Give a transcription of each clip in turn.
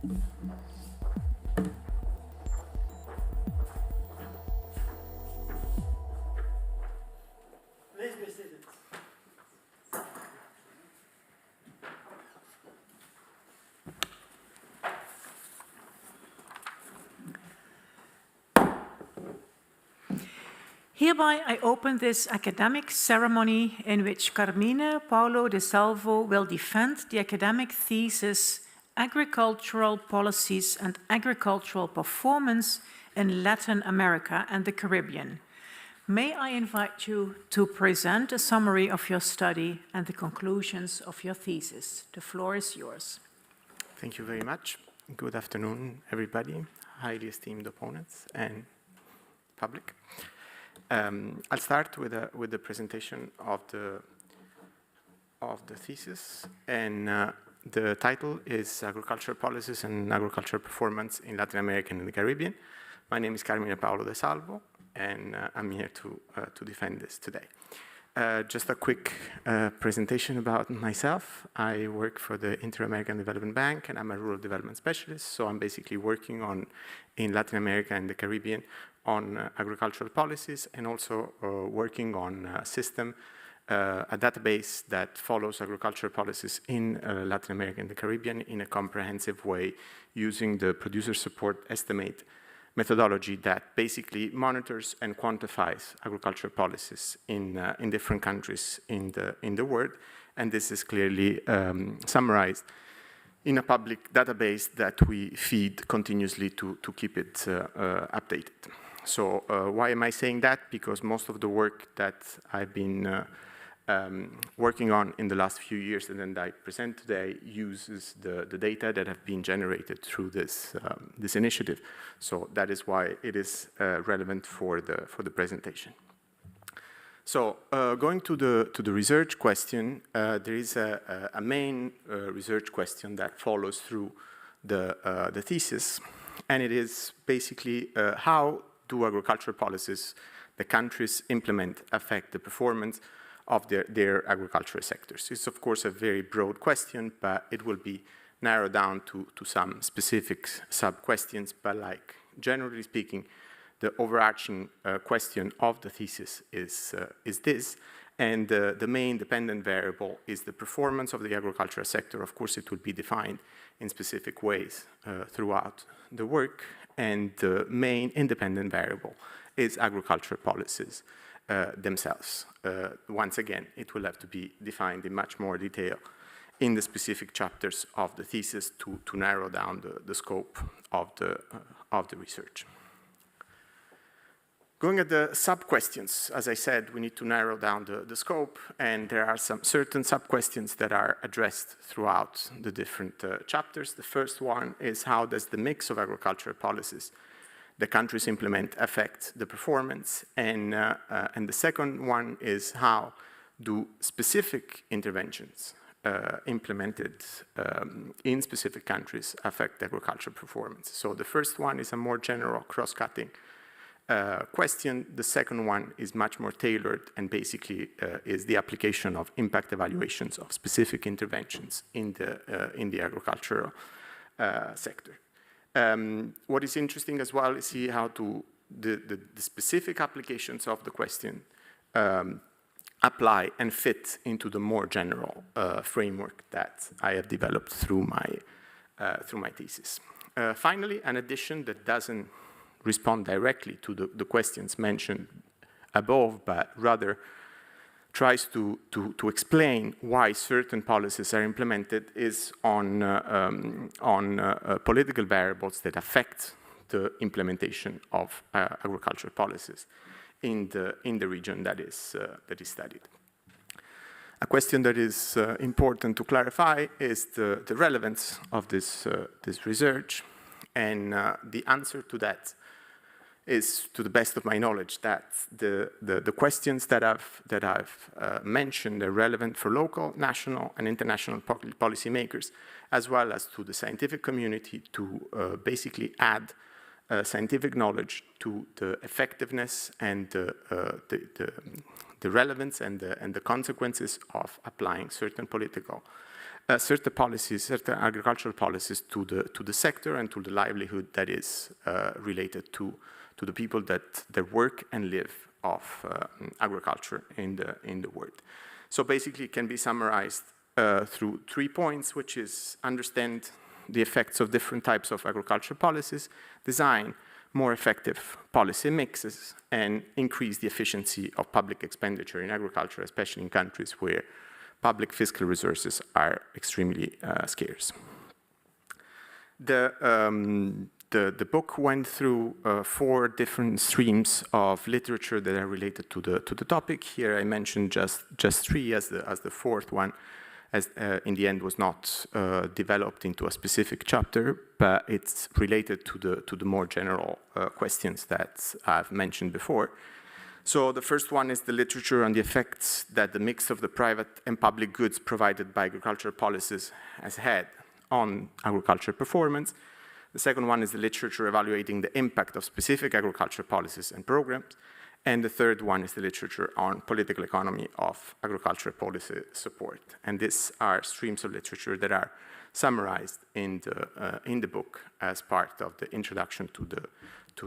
Please be seated. Hereby I open this academic ceremony in which Carmine Paolo de Silvo will defend the academic thesis Agricultural Policies and Agricultural Performance in Latin America and the Caribbean. May I invite you to present a summary of your study and the conclusions of your thesis. The floor is yours. Thank you very much. Good afternoon, everybody, highly esteemed opponents and public. I'll start with the presentation of the thesis, and the title is Agricultural Policies and Agricultural Performance in Latin America and the Caribbean. My name is Carmine Paolo de Silvo, and I'm here to defend this today. Just a quick presentation about myself. I work for the Inter-American Development Bank, and I'm a rural development specialist, so I'm basically working in Latin America and the Caribbean on agricultural policies, and also working on a system, a database that follows agricultural policies in Latin America and the Caribbean in a comprehensive way using the producer support estimate methodology that basically monitors and quantifies agricultural policies in different countries in the world. And this is clearly summarized in a public database that we feed continuously to keep it updated. So why am I saying that? Because most of the work that I've been working on in the last few years and then I present today uses the data that have been generated through this initiative. So that is why it is relevant for the presentation. So going to the research question, there is a main research question that follows through the thesis, and it is basically how do agricultural policies the countries implement affect the performance of their agricultural sectors? It's of course a very broad question, but it will be narrowed down to some specific sub-questions. But like generally speaking, the overarching question of the thesis is this, and the main dependent variable is the performance of the agricultural sector. Of course, it will be defined in specific ways throughout the work, and the main independent variable is agricultural policies themselves. Once again, it will have to be defined in much more detail in the specific chapters of the thesis to narrow down the scope of the research. Going at the sub-questions, as I said, we need to narrow down the scope, and there are some certain sub-questions that are addressed throughout the different chapters. The first one is how does the mix of agricultural policies the countries implement affect the performance, and the second one is how do specific interventions implemented in specific countries affect agricultural performance. So the first one is a more general cross-cutting question. The second one is much more tailored and basically is the application of impact evaluations of specific interventions in the agricultural sector. What is interesting as well is see how the specific applications of the question apply and fit into the more general framework that I have developed through my thesis. Finally, an addition that doesn't respond directly to the questions mentioned above, but rather tries to explain why certain policies are implemented is on political variables that affect the implementation of agricultural policies in the region that is studied. A question that is important to clarify is the relevance of this research, and the answer to that is, to the best of my knowledge, that the questions that I've mentioned are relevant for local, national, and international policymakers, as well as to the scientific community to basically add scientific knowledge to the effectiveness and the relevance and the consequences of applying certain political certain policies, certain agricultural policies to the sector and to the livelihood that is related to the people that work and live of agriculture in the world. So basically it can be summarized through 3 points, which is understand the effects of different types of agricultural policies, design more effective policy mixes, and increase the efficiency of public expenditure in agriculture, especially in countries where public fiscal resources are extremely scarce. The book went through 4 different streams of literature that are related to the topic. Here I mentioned just 3 as the 4th one, as in the end was not developed into a specific chapter, but it's related to the more general questions that I've mentioned before. So the first one is the literature on the effects that the mix of the private and public goods provided by agricultural policies has had on agricultural performance. The second one is the literature evaluating the impact of specific agricultural policies and programs. And the third one is the literature on political economy of agricultural policy support. And these are streams of literature that are summarized in the book as part of the introduction to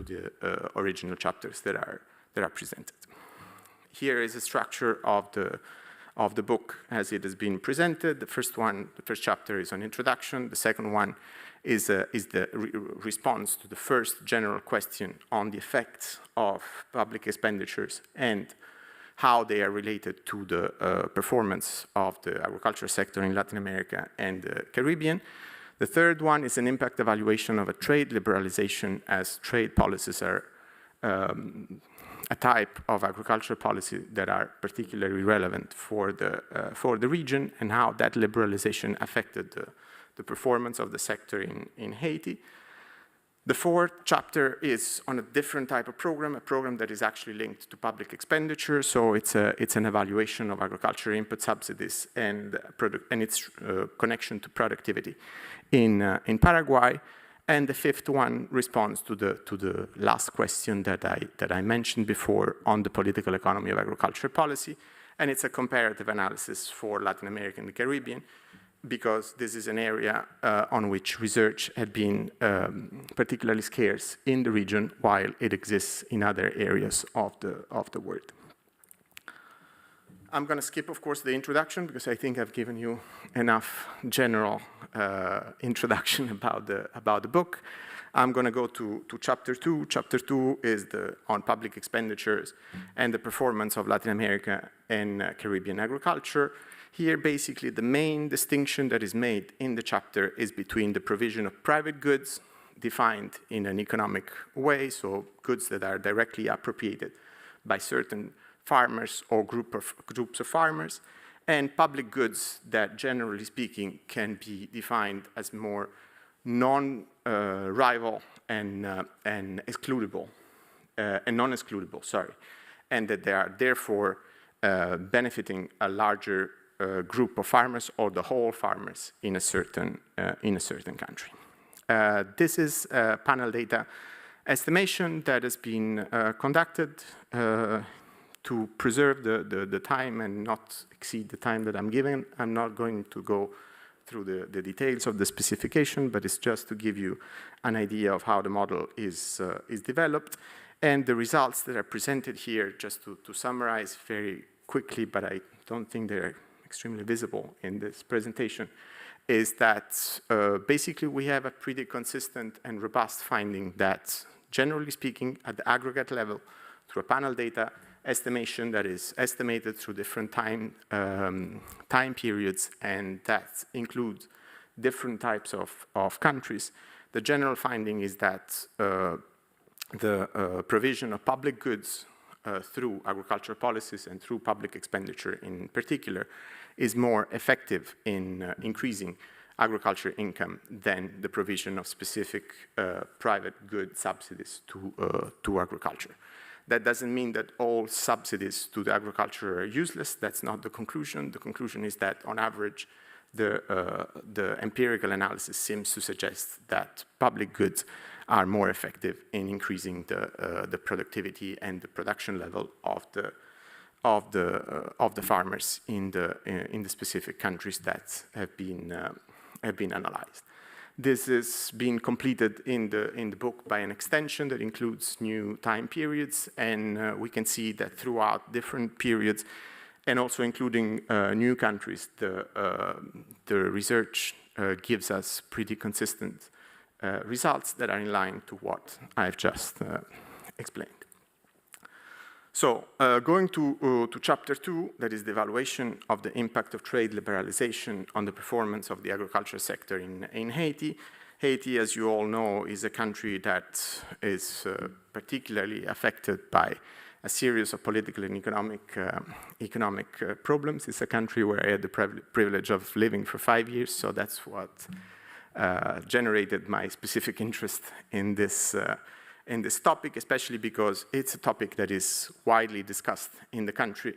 the original chapters that are presented. Here is a structure of the book as it has been presented. The first chapter is on introduction. The second one is the response to the first general question on the effects of public expenditures and how they are related to the performance of the agriculture sector in Latin America and the Caribbean. The third one is an impact evaluation of a trade liberalization, as trade policies are a type of agricultural policy that are particularly relevant for the region, and how that liberalization affected the performance of the sector in Haiti. The fourth chapter is on a different type of program, a program that is actually linked to public expenditure. So it's an evaluation of agriculture input subsidies and its connection to productivity in Paraguay. And the fifth one responds to the last question that I mentioned before on the political economy of agricultural policy. And it's a comparative analysis for Latin America and the Caribbean, because this is an area on which research had been particularly scarce in the region, while it exists in other areas of the world. I'm going to skip, of course, the introduction, because I think I've given you enough general introduction about the book. I'm going to go to chapter 2. Chapter 2 is on public expenditures and the performance of Latin America and Caribbean agriculture. Here, basically, the main distinction that is made in the chapter is between the provision of private goods, defined in an economic way, so goods that are directly appropriated by certain farmers or groups of farmers, and public goods that, generally speaking, can be defined as more non-rival and excludable, and non-excludable, sorry, and that they are therefore benefiting a larger group of farmers or the whole farmers in a certain country. This is panel data estimation that has been conducted to preserve the time and not exceed the time that I'm given. I'm not going to go through the details of the specification, but it's just to give you an idea of how the model is developed. And the results that are presented here, just to summarize very quickly, but I don't think they're extremely visible in this presentation, is that basically we have a pretty consistent and robust finding that, generally speaking, at the aggregate level, through a panel data estimation that is estimated through different time periods, and that includes different types of countries, the general finding is that the provision of public goods through agricultural policies and through public expenditure in particular is more effective in increasing agriculture income than the provision of specific private good subsidies to agriculture. That doesn't mean that all subsidies to the agriculture are useless. That's not the conclusion. The conclusion is that, on average, the empirical analysis seems to suggest that public goods are more effective in increasing the productivity and the production level of the farmers in the specific countries that have been analyzed. This is being completed in the book by an extension that includes new time periods, and we can see that throughout different periods, and also including new countries, the research gives us pretty consistent results that are in line to what I've just explained. So, going to chapter 2, that is the evaluation of the impact of trade liberalization on the performance of the agriculture sector in Haiti. Haiti, as you all know, is a country that is particularly affected by a series of political and economic problems. It's a country where I had the privilege of living for 5 years, so that's what generated my specific interest in this topic, especially because it's a topic that is widely discussed in the country.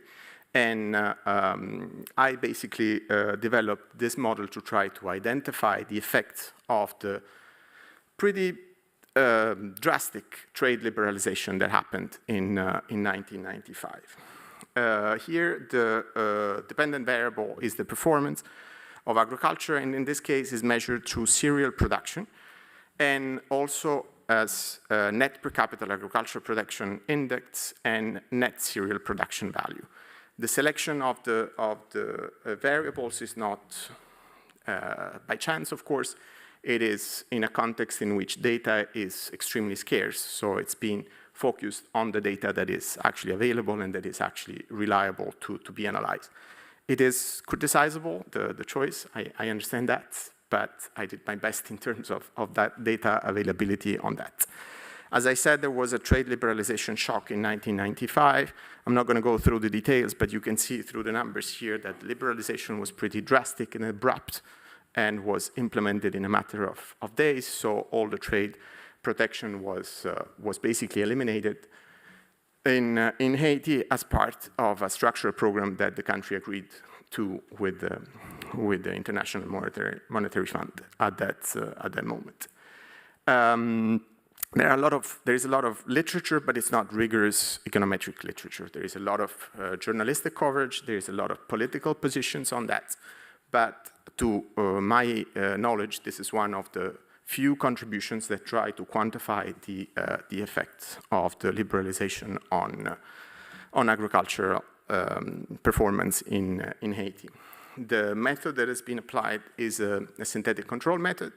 And I basically developed this model to try to identify the effect of the pretty drastic trade liberalization that happened in 1995. Here, the dependent variable is the performance of agriculture, and in this case is measured through cereal production, and also as net per capita agricultural production index and net cereal production value. The selection of the variables is not by chance, of course. It is in a context in which data is extremely scarce, so it's being focused on the data that is actually available and that is actually reliable to be analyzed. It is criticizable, the choice, I understand that, but I did my best in terms of that data availability on that. As I said, there was a trade liberalization shock in 1995. I'm not going to go through the details, but you can see through the numbers here that liberalization was pretty drastic and abrupt and was implemented in a matter of days, so all the trade protection was basically eliminated in Haiti as part of a structural program that the country agreed to with the International Monetary Fund at that moment. There is a lot of literature, but it's not rigorous econometric literature. There is a lot of journalistic coverage. There is a lot of political positions on that. But to my knowledge, this is one of the few contributions that try to quantify the effect of the liberalization on agricultural performance in Haiti. The method that has been applied is a synthetic control method.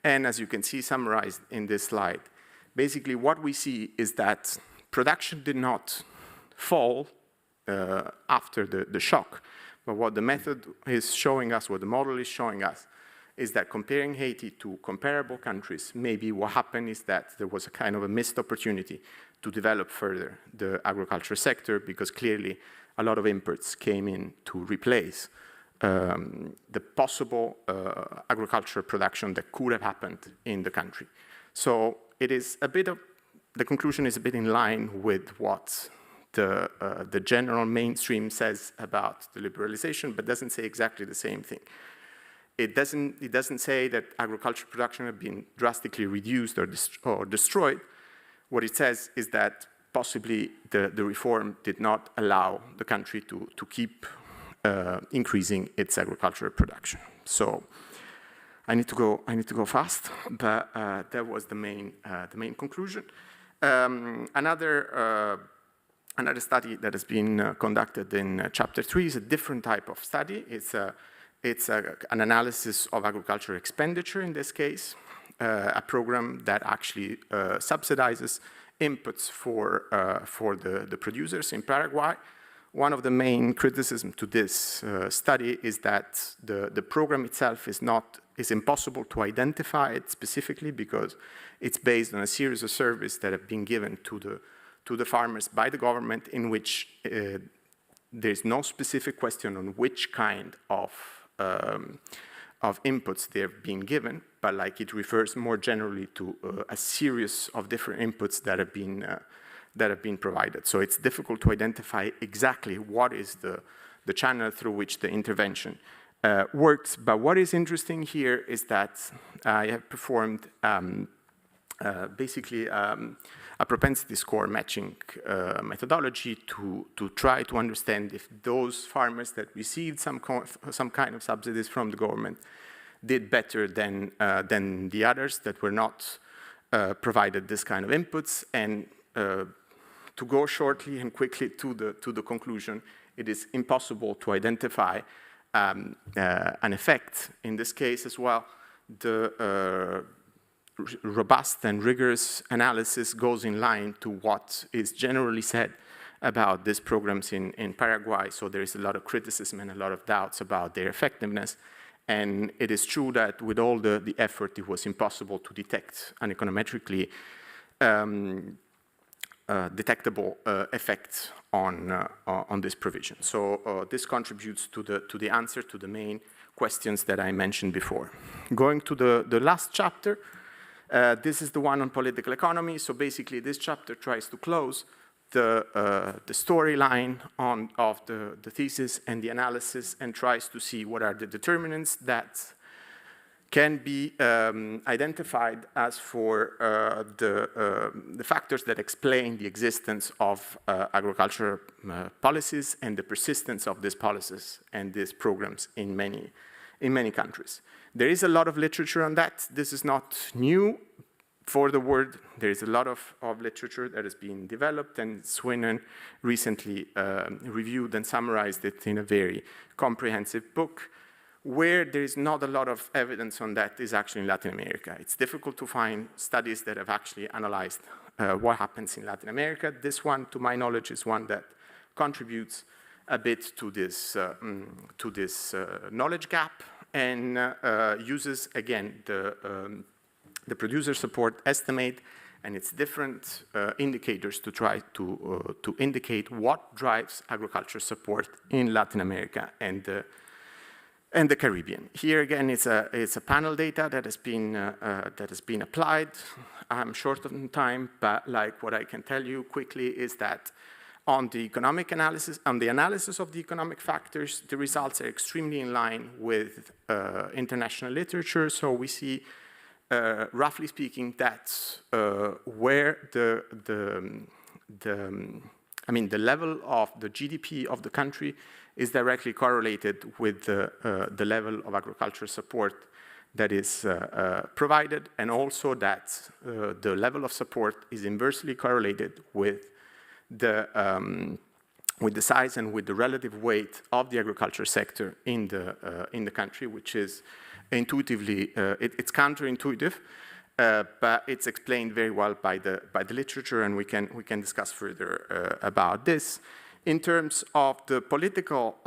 And as you can see summarized in this slide, basically what we see is that production did not fall after the shock. But what the method is showing us, what the model is showing us, is that comparing Haiti to comparable countries, maybe what happened is that there was a kind of a missed opportunity to develop further the agriculture sector, because clearly a lot of imports came in to replace the possible agricultural production that could have happened in the country. So it is a bit of, the conclusion is a bit in line with what the general mainstream says about the liberalization, but doesn't say exactly the same thing. It doesn't say that agricultural production had been drastically reduced or destroyed. What it says is that possibly the reform did not allow the country to keep increasing its agricultural production. So I need to go fast, but that was the main conclusion. Another study that has been conducted in chapter 3 is a different type of study. It's an analysis of agricultural expenditure in this case, a program that actually subsidizes inputs for the producers in Paraguay. One of the main criticisms to this study is that the program itself is impossible to identify it specifically, because it's based on a series of surveys that have been given to the farmers by the government, in which there's no specific question on which kind of inputs they're being given, but like it refers more generally to a series of different inputs that have been provided. So it's difficult to identify exactly what is the channel through which the intervention works. But what is interesting here is that I have performed basically a a propensity score matching methodology to try to understand if those farmers that received some kind of subsidies from the government did better than the others that were not provided this kind of inputs. And to go shortly and quickly to the conclusion, it is impossible to identify an effect. In this case as well, the robust and rigorous analysis goes in line to what is generally said about these programs in Paraguay. So there is a lot of criticism and a lot of doubts about their effectiveness. And it is true that with all the effort, it was impossible to detect an econometrically detectable effect on this provision. So this contributes to the answer to the main questions that I mentioned before. Going to the last chapter, this is the one on political economy. So basically, this chapter tries to close the storyline of the thesis and the analysis, and tries to see what are the determinants that can be identified as for the factors that explain the existence of agricultural policies and the persistence of these policies and these programs in many countries. There is a lot of literature on that. This is not new for the word. There is a lot of literature that has been developed, and Swinen recently reviewed and summarized it in a very comprehensive book. Where there is not a lot of evidence on that is actually in Latin America. It's difficult to find studies that have actually analyzed what happens in Latin America. This one, to my knowledge, is one that contributes a bit to this knowledge gap, and uses, again, the producer support estimate and its different indicators to try to indicate what drives agriculture support in Latin America and the Caribbean. Here again, it's a panel data that has been applied. I'm short on time, but like what I can tell you quickly is that on the economic analysis, on the analysis of the economic factors, the results are extremely in line with international literature. So we see, roughly speaking, that where the level of the GDP of the country is directly correlated with the level of agricultural support that is provided, and also that the level of support is inversely correlated with the size and with the relative weight of the agriculture sector in the country, which is intuitively it's counterintuitive, but it's explained very well by the literature, and we can discuss further about this. In terms of the political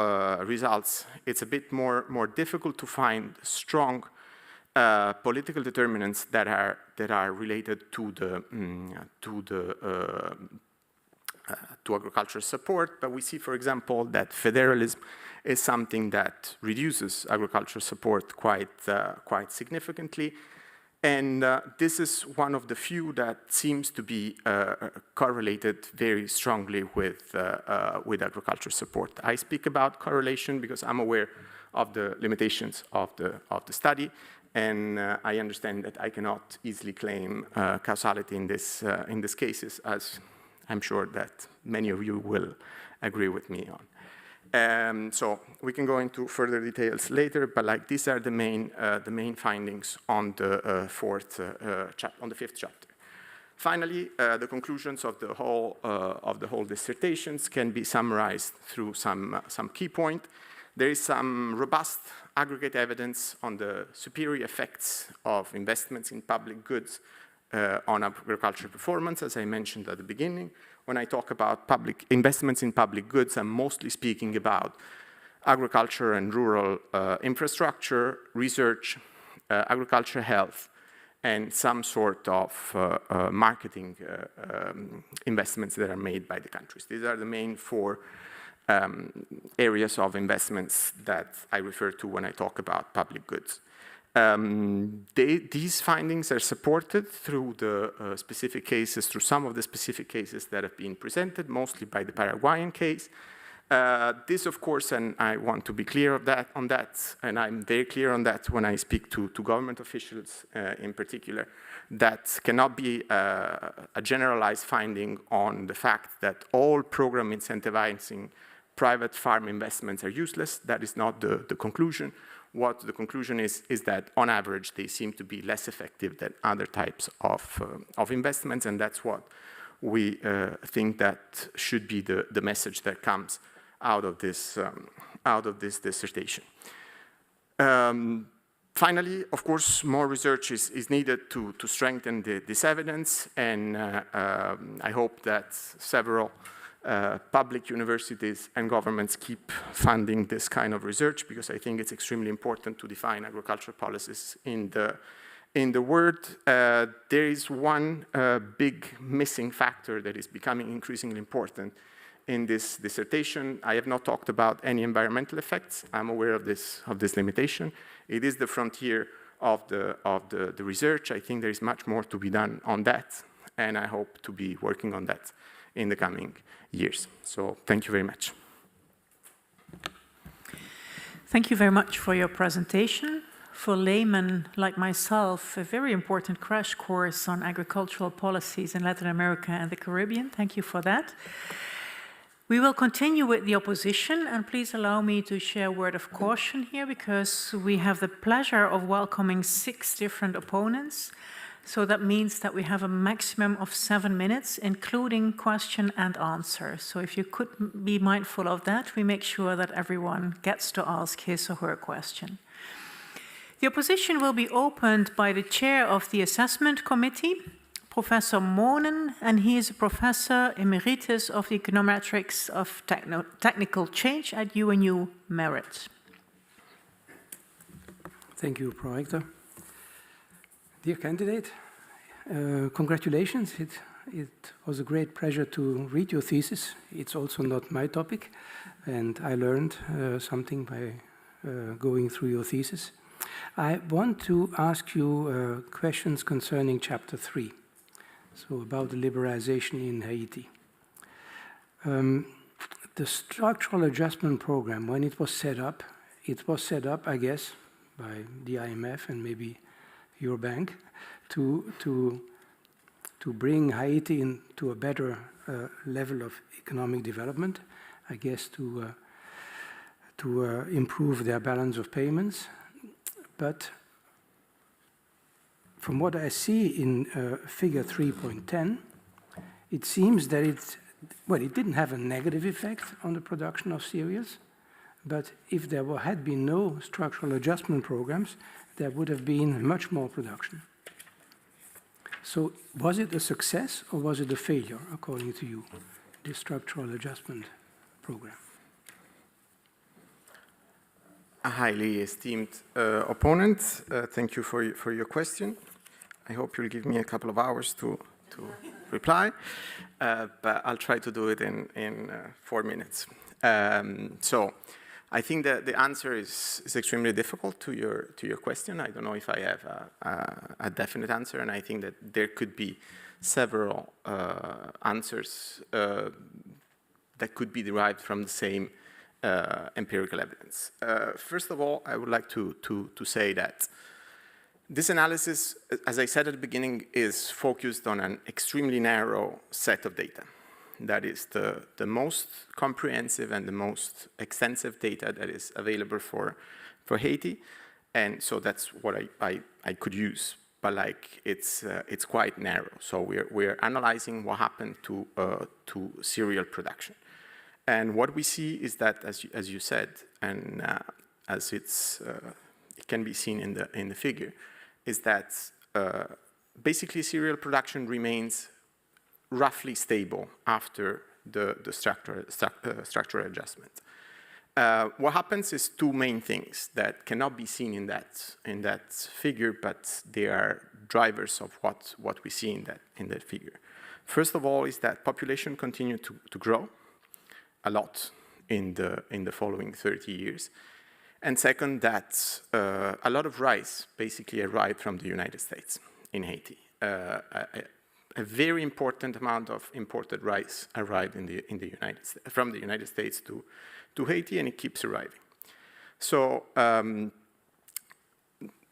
results, it's a bit more difficult to find strong political determinants that are related to agricultural support. But we see, for example, that federalism is something that reduces agricultural support quite significantly. And this is one of the few that seems to be correlated very strongly with agriculture support. I speak about correlation because I'm aware of the limitations of the study, and I understand that I cannot easily claim causality in these cases, as I'm sure that many of you will agree with me on. So we can go into further details later, but like these are the main findings on the fifth chapter. Finally, the conclusions of the whole dissertations can be summarized through some key point. There is some robust aggregate evidence on the superior effects of investments in public goods on agricultural performance, as I mentioned at the beginning. When I talk about public investments in public goods, I'm mostly speaking about agriculture and rural infrastructure, research, agriculture health, and some sort of marketing investments that are made by the countries. These are the main four areas of investments that I refer to when I talk about public goods. These findings are supported through the specific cases, through some of the specific cases that have been presented, mostly by the Paraguayan case. This, of course, and I want to be clear on that, and I'm very clear on that when I speak to government officials in particular, that cannot be a generalized finding on the fact that all program incentivizing private farm investments are useless. That is not the conclusion. What the conclusion is that on average they seem to be less effective than other types of investments, and that's what we think that should be the message that comes out of this dissertation. Finally, of course, more research is needed to strengthen this evidence, and I hope that several public universities and governments keep funding this kind of research, because I think it's extremely important to define agricultural policies in the world. There is one big missing factor that is becoming increasingly important in this dissertation. I have not talked about any environmental effects. I'm aware of this limitation. It is the frontier of the research. I think there is much more to be done on that, and I hope to be working on that in the coming years. So thank you very much. Thank you very much for your presentation. For laymen like myself, a very important crash course on agricultural policies in Latin America and the Caribbean. Thank you for that. We will continue with the opposition, and please allow me to share a word of caution here, because we have the pleasure of welcoming 6 different opponents. So that means that we have a maximum of 7 minutes, including question and answer. So if you could be mindful of that, we make sure that everyone gets to ask his or her question. The opposition will be opened by the chair of the assessment committee, Professor Monen, and he is a professor emeritus of the econometrics of technical change at UNU Merit. Thank you, Prorector. Dear candidate, congratulations. It was a great pleasure to read your thesis. It's also not my topic, and I learned something by going through your thesis. I want to ask you questions concerning Chapter 3, so about the liberalization in Haiti. The structural adjustment program, when it was set up, I guess, by the IMF and maybe your bank, to bring Haiti into a better level of economic development, I guess to improve their balance of payments. But from what I see in figure 3.10, it seems that it didn't have a negative effect on the production of cereals, but if there had been no structural adjustment programs, there would have been much more production. So was it a success or was it a failure, according to you, the structural adjustment program? A highly esteemed opponent, thank you for your question. I hope you'll give me a couple of hours to reply, but I'll try to do it in 4 minutes. So I think that the answer is extremely difficult to your question. I don't know if I have a definite answer, and I think that there could be several answers that could be derived from the same empirical evidence. First of all, I would like to say that this analysis, as I said at the beginning, is focused on an extremely narrow set of data. That is the most comprehensive and the most extensive data that is available for Haiti, and so that's what I could use. But it's quite narrow. So we're analyzing what happened to cereal production. And what we see is that, as you said, and as it can be seen in the figure, is that basically cereal production remains roughly stable after the structural adjustment. What happens is 2 main things that cannot be seen in that figure, but they are drivers of what we see in that figure. First of all, is that population continued to grow a lot in the following 30 years. And second, that a lot of rice basically arrived from the United States in Haiti. a very important amount of imported rice arrived in the United States, from the United States to Haiti, and it keeps arriving. So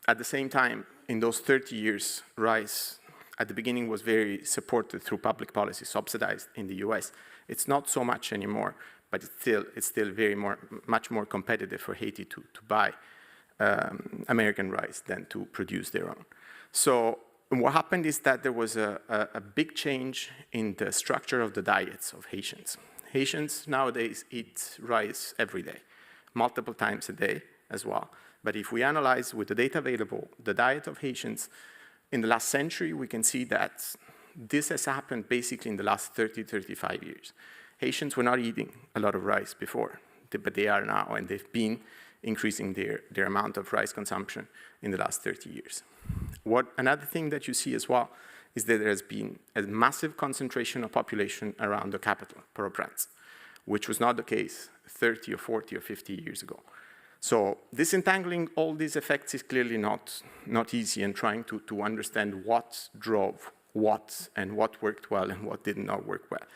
at the same time, in those 30 years, rice at the beginning was very supported through public policy, subsidized in the US. It's not so much anymore, but it's still much more competitive for Haiti to buy American rice than to produce their own. So what happened is that there was a big change in the structure of the diets of Haitians. Haitians nowadays eat rice every day, multiple times a day as well. But if we analyze with the data available, the diet of Haitians in the last century, we can see that this has happened basically in the last 30, 35 years. Haitians were not eating a lot of rice before, but they are now, and they've been increasing their amount of rice consumption in the last 30 years. Another thing that you see as well is that there has been a massive concentration of population around the capital, Port-au-Prince, which was not the case 30 or 40 or 50 years ago. So disentangling all these effects is clearly not easy, and trying to understand what drove what and what worked well and what did not work well.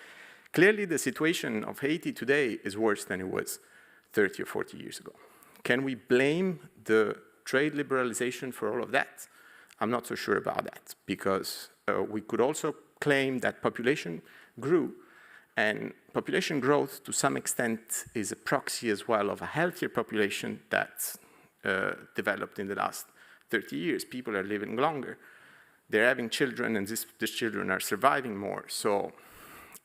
Clearly, the situation of Haiti today is worse than it was 30 or 40 years ago. Can we blame the trade liberalization for all of that? I'm not so sure about that, because we could also claim that population grew, and population growth to some extent is a proxy as well of a healthier population that developed in the last 30 years. People are living longer, they're having children, and these children are surviving more. So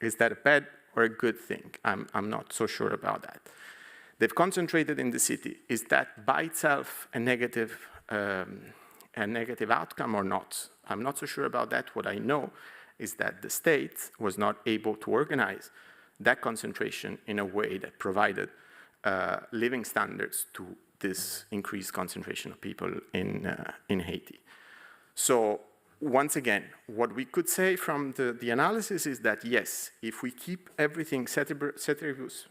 is that a bad or a good thing? I'm not so sure about that. They've concentrated in the city. Is that by itself a negative outcome or not? I'm not so sure about that. What I know is that the state was not able to organize that concentration in a way that provided living standards to this increased concentration of people in Haiti. So once again, what we could say from the analysis is that yes, if we keep everything ceteris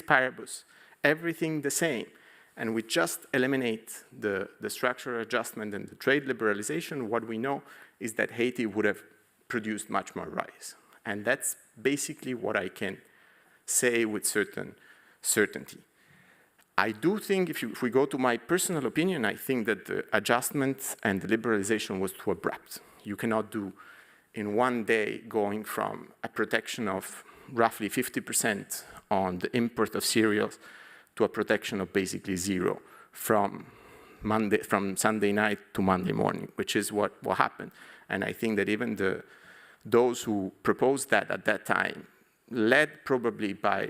paribus, everything the same, and we just eliminate the structural adjustment and the trade liberalization, what we know is that Haiti would have produced much more rice. And that's basically what I can say with certain certainty. I do think, if we go to my personal opinion, I think that the adjustment and the liberalization was too abrupt. You cannot do in one day going from a protection of roughly 50% on the import of cereals to a protection of basically zero from Sunday night to Monday morning, which is what happened. And I think that even those who proposed that at that time, led probably by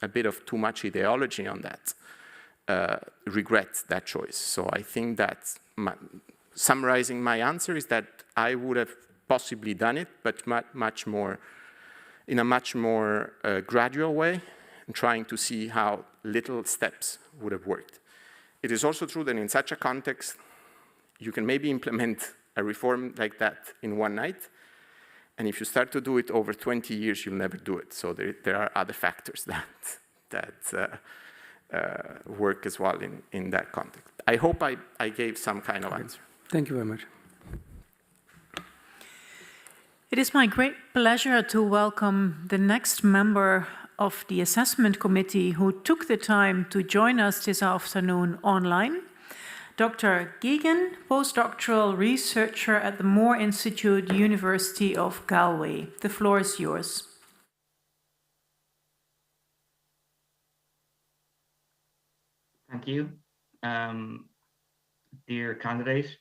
a bit of too much ideology on that, regret that choice. So I think that summarizing my answer is that I would have possibly done it, but in a much more gradual way, and trying to see how little steps would have worked. It is also true that in such a context, you can maybe implement a reform like that in one night, and if you start to do it over 20 years, you'll never do it. So there are other factors that work as well in that context. I hope I gave some kind of answer. Thank you very much. It is my great pleasure to welcome the next member of the assessment committee who took the time to join us this afternoon online, Dr. Geoghegan, postdoctoral researcher at the Moore Institute, University of Galway. The floor is yours. Thank you. Dear candidate,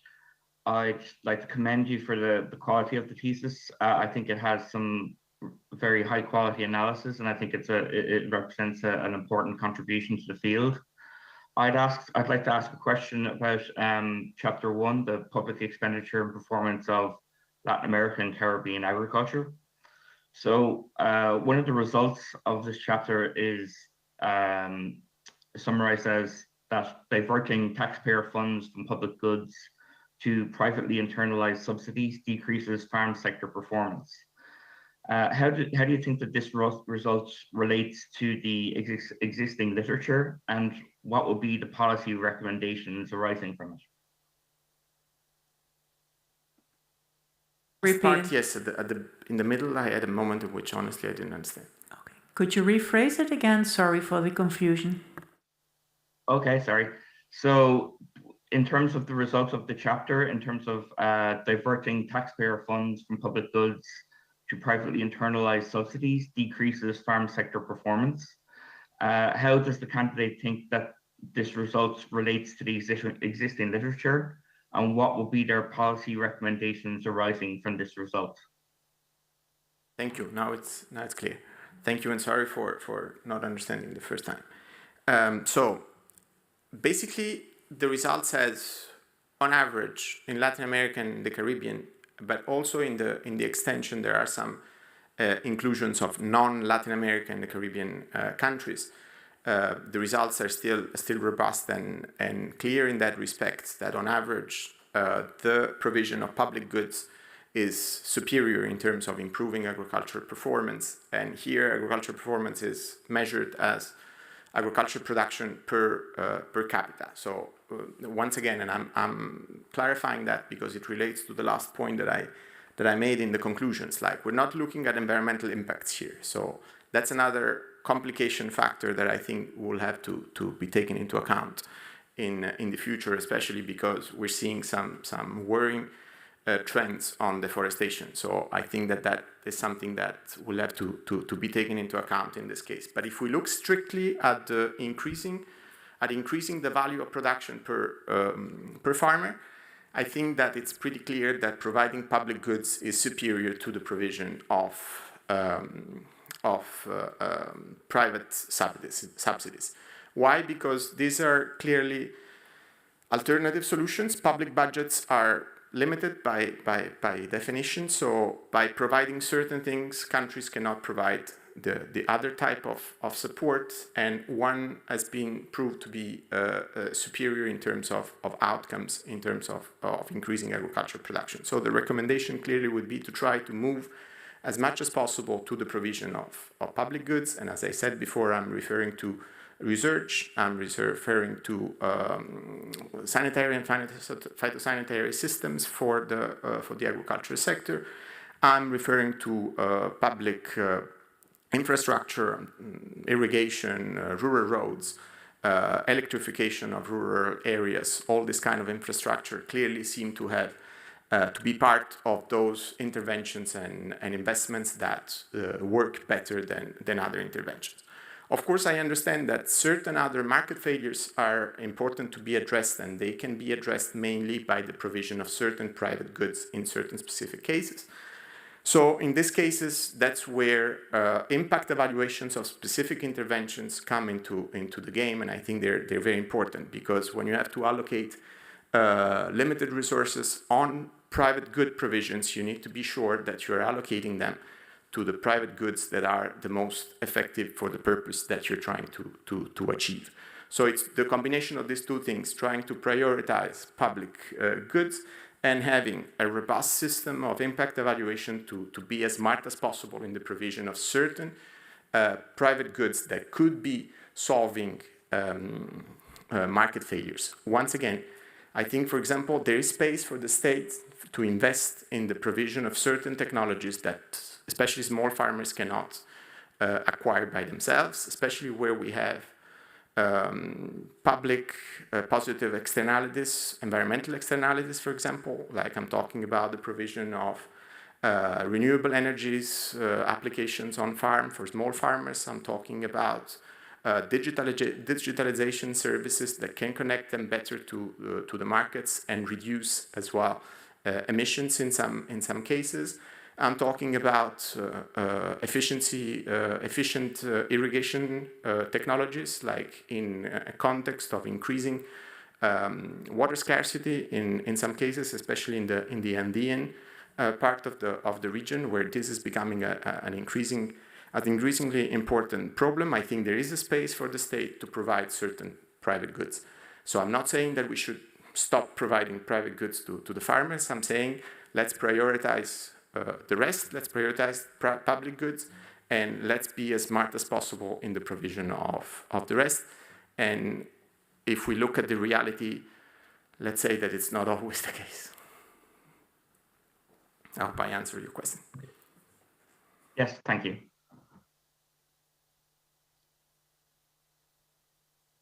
I'd like to commend you for the quality of the thesis. I think it has some very high quality analysis, and I think it represents an important contribution to the field. I'd like to ask a question about chapter 1, the public expenditure and performance of Latin American and Caribbean agriculture. So one of the results of this chapter is summarized as that diverting taxpayer funds from public goods to privately internalized subsidies decreases farm sector performance. How do you think that this result relates to the existing literature, and what will be the policy recommendations arising from it? part, yes. In the middle, I had a moment in which, honestly, I didn't understand. Okay. Could you rephrase it again? Sorry for the confusion. Okay, sorry. So in terms of the results of the chapter, in terms of diverting taxpayer funds from public goods to privately internalized subsidies decreases farm sector performance, how does the candidate think that this result relates to the existing literature, and what will be their policy recommendations arising from this result? Thank you. Now it's clear. Thank you, and sorry for not understanding the first time. So basically, the result says, on average, in Latin America and the Caribbean, but also in the extension, there are some inclusions of non-Latin American and the Caribbean countries. The results are still robust and clear in that respect, that on average, the provision of public goods is superior in terms of improving agricultural performance. And here, agricultural performance is measured as agricultural production per capita. So once again, and I'm clarifying that because it relates to the last point that I made in the conclusions. Like, we're not looking at environmental impacts here. So that's another complication factor that I think will have to be taken into account in the future, especially because we're seeing some worrying trends on deforestation. So I think that is something that will have to be taken into account in this case. But if we look strictly at increasing the value of production per farmer, I think that it's pretty clear that providing public goods is superior to the provision of private subsidies. Why? Because these are clearly alternative solutions. Public budgets are limited by definition. So by providing certain things, countries cannot provide the other type of support, and one has been proved to be superior in terms of outcomes, in terms of increasing agricultural production. So the recommendation clearly would be to try to move as much as possible to the provision of public goods. And as I said before, I'm referring to research, I'm referring to sanitary and phytosanitary systems for the agricultural sector. I'm referring to public infrastructure, irrigation, rural roads, electrification of rural areas. All this kind of infrastructure clearly seem to have to be part of those interventions and investments that work better than other interventions. Of course, I understand that certain other market failures are important to be addressed, and they can be addressed mainly by the provision of certain private goods in certain specific cases. So in these cases, that's where impact evaluations of specific interventions come into the game, and I think they're very important, because when you have to allocate limited resources on private good provisions, you need to be sure that you're allocating them to the private goods that are the most effective for the purpose that you're trying to achieve. So it's the combination of these two things, trying to prioritize public goods and having a robust system of impact evaluation to be as smart as possible in the provision of certain private goods that could be solving market failures. Once again, I think, for example, there is space for the state to invest in the provision of certain technologies that especially small farmers cannot acquire by themselves, especially where we have public positive externalities, environmental externalities, for example, like I'm talking about the provision of renewable energies applications on farm for small farmers. I'm talking about digitalization services that can connect them better to the markets and reduce as well emissions in some cases. I'm talking about efficient irrigation technologies, like in a context of increasing water scarcity in some cases, especially in the Andean part of the region, where this is becoming an increasingly important problem. I think there is a space for the state to provide certain private goods. So I'm not saying that we should stop providing private goods to the farmers. I'm saying let's prioritize the rest, let's prioritize public goods, and let's be as smart as possible in the provision of the rest. And if we look at the reality, let's say that it's not always the case. I hope I answered your question. Yes, thank you.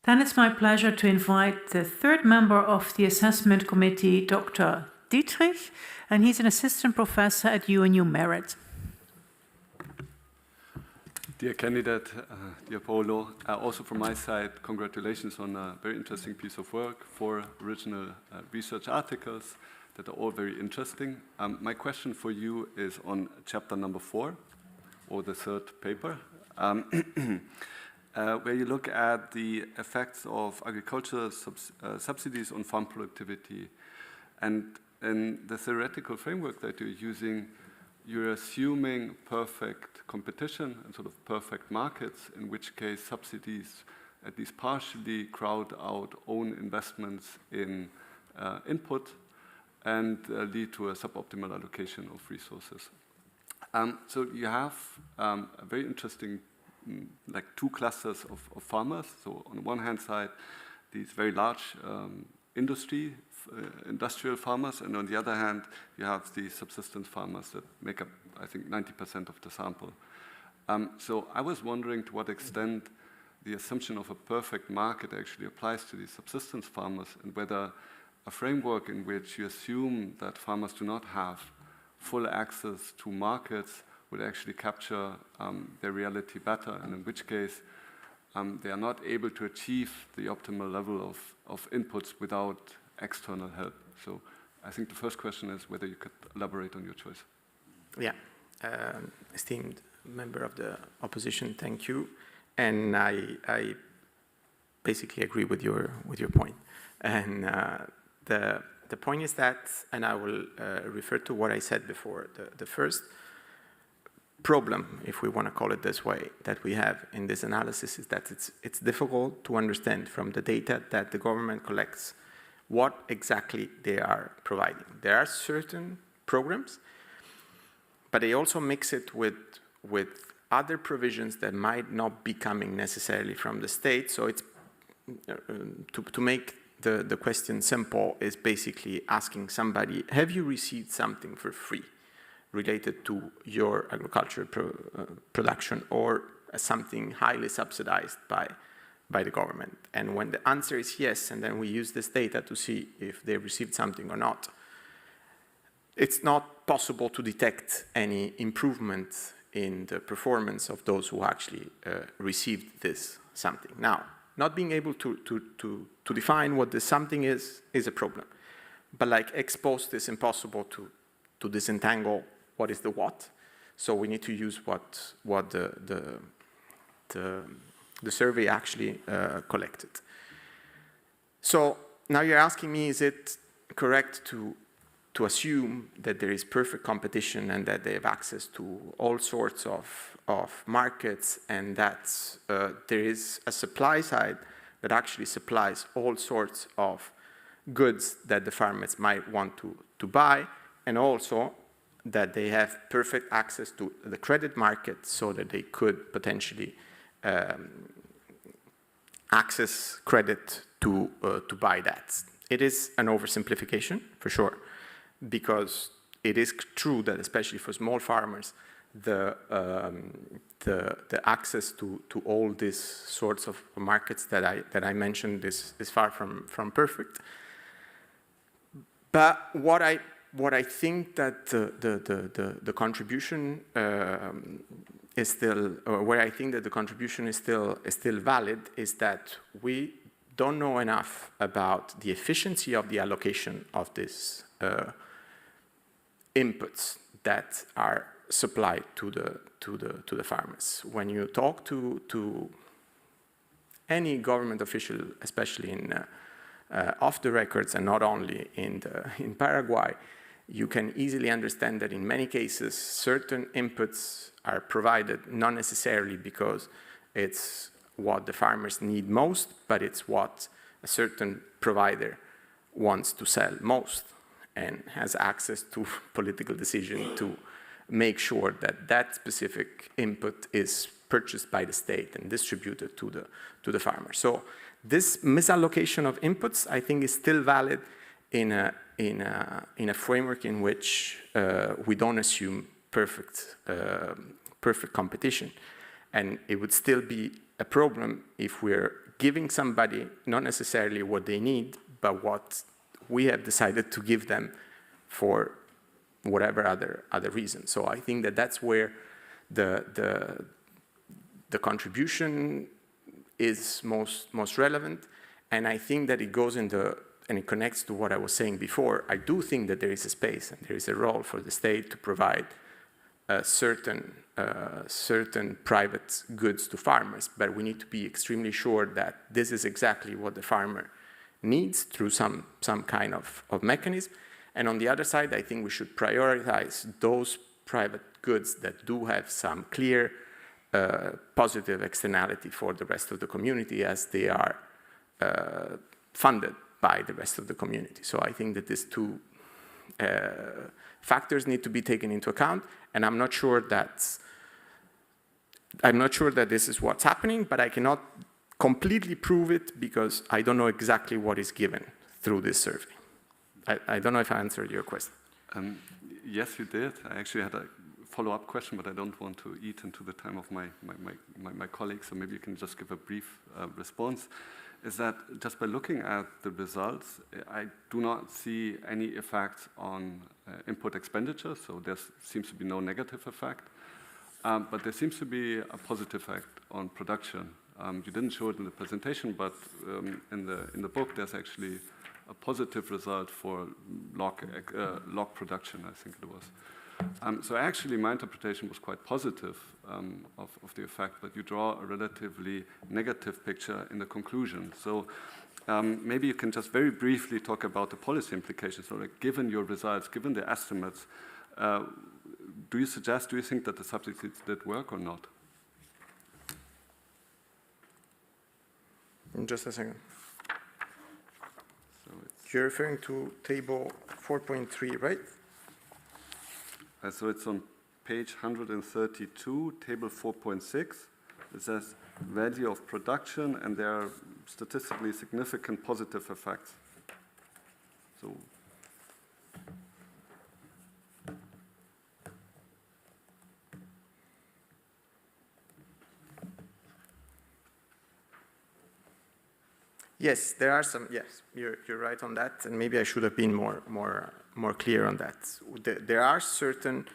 Then it's my pleasure to invite the third member of the assessment committee, Dr. Dietrich, and he's an assistant professor at UNU Merit. Dear candidate, dear Paolo, also from my side, congratulations on a very interesting piece of work, 4 original research articles that are all very interesting. My question for you is on chapter number 4, or the 3rd paper, where you look at the effects of agricultural subsidies on farm productivity. And in the theoretical framework that you're using, you're assuming perfect competition and sort of perfect markets, in which case subsidies at least partially crowd out own investments in input and lead to a suboptimal allocation of resources. So you have a very interesting, like 2 clusters of farmers. So on the one hand side, these very large industrial farmers, and on the other hand, you have the subsistence farmers that make up, I think, 90% of the sample. So I was wondering to what extent the assumption of a perfect market actually applies to these subsistence farmers, and whether a framework in which you assume that farmers do not have full access to markets would actually capture their reality better, and in which case they are not able to achieve the optimal level of inputs without external help. So I think the first question is whether you could elaborate on your choice. Yeah, esteemed member of the opposition, thank you. And I basically agree with your point. And the point is that, and I will refer to what I said before, the first problem, if we want to call it this way, that we have in this analysis is that it's difficult to understand from the data that the government collects what exactly they are providing. There are certain programs, but they also mix it with other provisions that might not be coming necessarily from the state. So it's to make the question simple is basically asking somebody, have you received something for free related to your agricultural production, or something highly subsidized by the government? And when the answer is yes, and then we use this data to see if they received something or not, it's not possible to detect any improvement in the performance of those who actually received this something. Now, not being able to define what this something is a problem. But like ex post, it's impossible to disentangle what is the what. So we need to use what the survey actually collected. So now you're asking me, is it correct to assume that there is perfect competition and that they have access to all sorts of markets, and that there is a supply side that actually supplies all sorts of goods that the farmers might want to buy, and also that they have perfect access to the credit market so that they could potentially access credit to buy that. It is an oversimplification, for sure, because it is true that especially for small farmers, the access to all these sorts of markets that I mentioned is far from perfect. But what I think that the contribution is still, or where I think that the contribution is still valid, is that we don't know enough about the efficiency of the allocation of these inputs that are supplied to the farmers. When you talk to any government official, especially in off the records and not only in Paraguay, you can easily understand that in many cases certain inputs are provided not necessarily because it's what the farmers need most, but it's what a certain provider wants to sell most and has access to political decision to make sure that that specific input is purchased by the state and distributed to the farmer. So this misallocation of inputs, I think, is still valid, in a framework in which we don't assume perfect competition. And it would still be a problem if we're giving somebody not necessarily what they need, but what we have decided to give them for whatever other reason. So I think that that's where the contribution is most relevant, and I think that it goes into, and it connects to what I was saying before. I do think that there is a space and there is a role for the state to provide certain private goods to farmers, but we need to be extremely sure that this is exactly what the farmer needs through some kind of mechanism. And on the other side, I think we should prioritize those private goods that do have some clear positive externality for the rest of the community, as they are funded by the rest of the community. So I think that these two factors need to be taken into account, and I'm not sure that this is what's happening, but I cannot completely prove it because I don't know exactly what is given through this survey. I don't know if I answered your question. Yes, you did. I actually had a follow-up question, but I don't want to eat into the time of my colleagues, so maybe you can just give a brief response. Is that just by looking at the results, I do not see any effect on input expenditure, so there seems to be no negative effect, but there seems to be a positive effect on production. You didn't show it in the presentation, but in the book there's actually a positive result for log production, I think it was. So actually my interpretation was quite positive of the effect, but you draw a relatively negative picture in the conclusion. So maybe you can just very briefly talk about the policy implications. So like, given your results, given the estimates, do you think that the subsidies did work or not? Just a second. So you're referring to table 4.3, right? So it's on page 132, table 4.6. It says value of production, and there are statistically significant positive effects. So yes, there are some. Yes, you're right on that, and maybe I should have been more clear on that. There are certain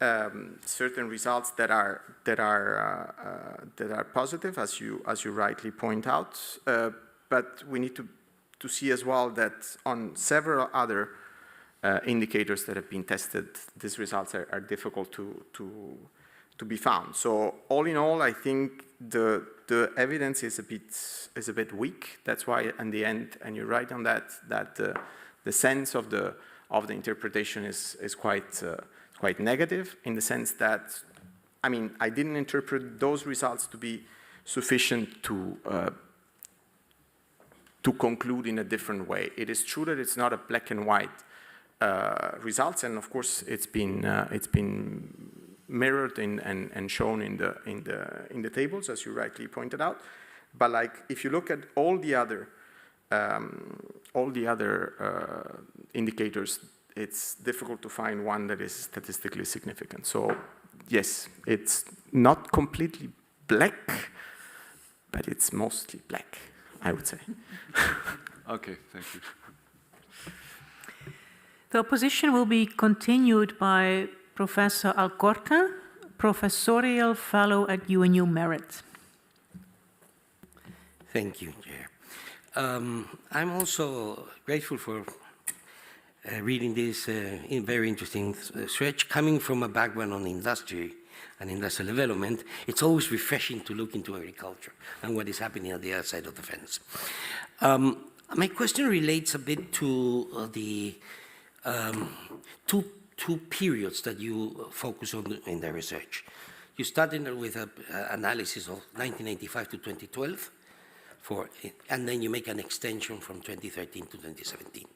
results that are positive, as you rightly point out. But we need to see as well that on several other indicators that have been tested, these results are difficult to be found. So all in all, I think the evidence is a bit weak. That's why in the end, and you're right on that the sense of the interpretation is quite negative, in the sense that, I mean, I didn't interpret those results to be sufficient to conclude in a different way. It is true that it's not a black and white results, and of course it's been mirrored and shown in the tables, as you rightly pointed out. But like, if you look at all the other indicators, it's difficult to find one that is statistically significant. So yes, it's not completely black, but it's mostly black, I would say. okay, thank you. The opposition will be continued by Professor Alcorta, Professorial Fellow at UNU Merit. Thank you, Chair. I'm also grateful for reading this very interesting stretch. Coming from a background on industry and industrial development, it's always refreshing to look into agriculture and what is happening at the other side of the fence. My question relates a bit to the two periods that you focus on in the research. You started with an analysis of 1985 to 2012, and then you make an extension from 2013 to 2017.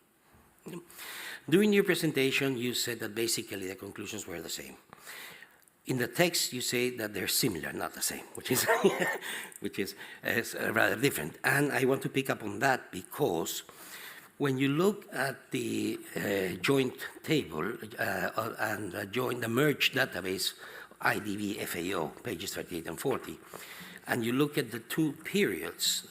During your presentation, you said that basically the conclusions were the same. In the text, you say that they're similar, not the same, which is rather different. And I want to pick up on that because When you look at the joint table and the merged database, IDB FAO, pages 38 and 40, and you look at the two periods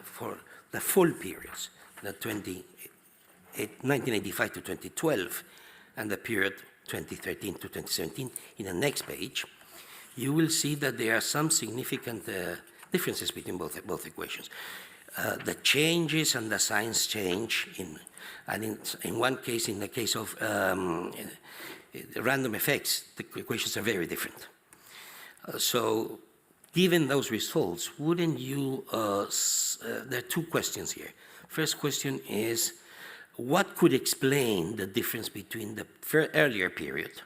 for the full periods, the 1985 to 2012, and the period 2013 to 2017, in the next page, you will see that there are some significant differences between both equations. The changes and the signs change in one case, in the case of random effects, the equations are very different. So given those results, wouldn't you, there are two questions here. First question is, what could explain the difference between the earlier period,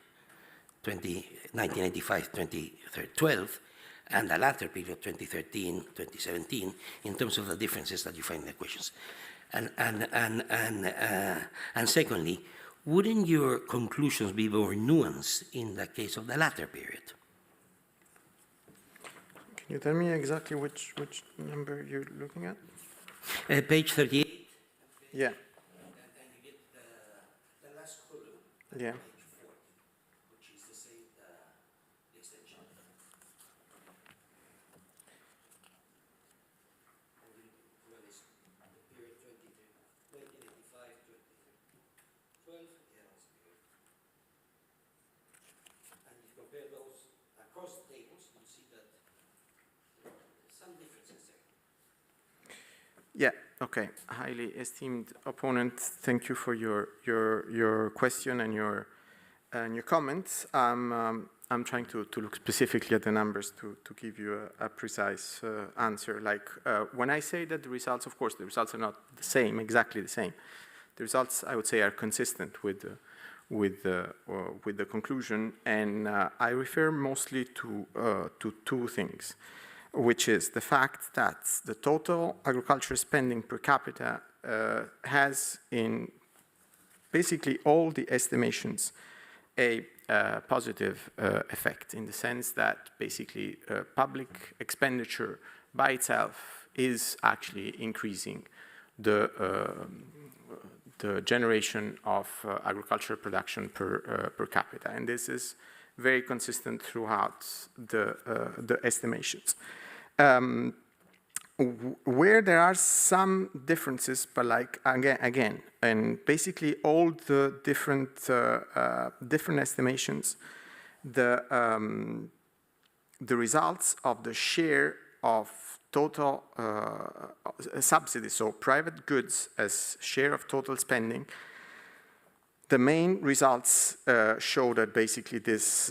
1985-2012, and the latter period, 2013-2017, in terms of the differences that you find in the equations? And secondly, wouldn't your conclusions be more nuanced in the case of the latter period? Can you tell me exactly which number you're looking at? Page 38. Yeah. And you get the last column. Yeah. Page 4, which is the same extension. And you notice the period 1985 to 2012. And you compare those across the tables, you see that there are some differences there. Yeah, okay. Highly esteemed opponent, thank you for your question and your comments. I'm trying to look specifically at the numbers to give you a precise answer. Like when I say that the results, of course, the results are not the same, exactly the same. The results, I would say, are consistent with the conclusion, and I refer mostly to two things, which is the fact that the total agriculture spending per capita has, in basically all the estimations, a positive effect, in the sense that basically public expenditure by itself is actually increasing the generation of agricultural production per capita, and this is very consistent throughout the estimations. Where there are some differences, but like again, and basically all the different estimations, the results of the share of total subsidies, so private goods as share of total spending, the main results show that basically this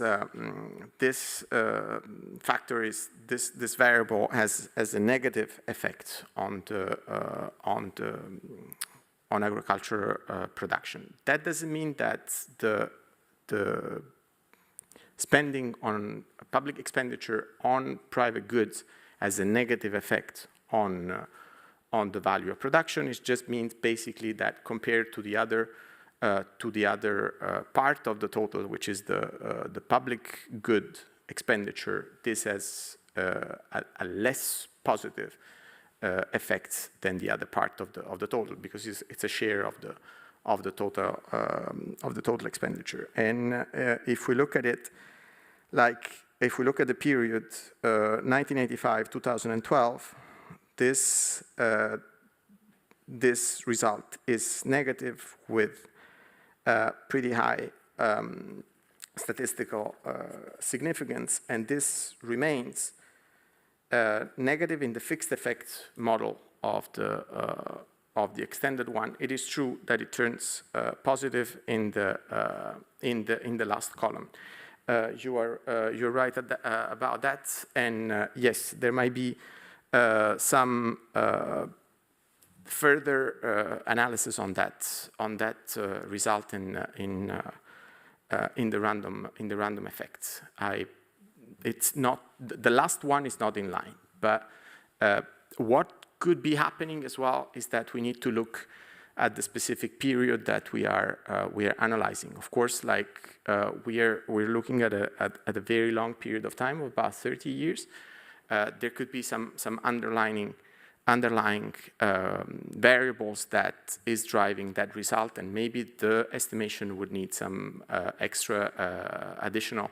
factor is this variable has a negative effect on agricultural production. That doesn't mean that the spending on public expenditure on private goods has a negative effect on the value of production. It just means basically that compared to the other part of the total, which is the public good expenditure, this has a less positive effect than the other part of the total, because it's a share of the total expenditure. And if we look at it, like if we look at the period 1985-2012, this result is negative with pretty high statistical significance, and this remains negative in the fixed effect model of the extended one. It is true that it turns positive in the last column. You're right about that, and yes, there might be some further analysis on that result in the random effects. It's not, the last one is not in line, but what could be happening as well is that we need to look at the specific period that we are analyzing. Of course, like we're looking at a very long period of time, about 30 years. There could be some underlying underlying variables that is driving that result, and maybe the estimation would need some extra additional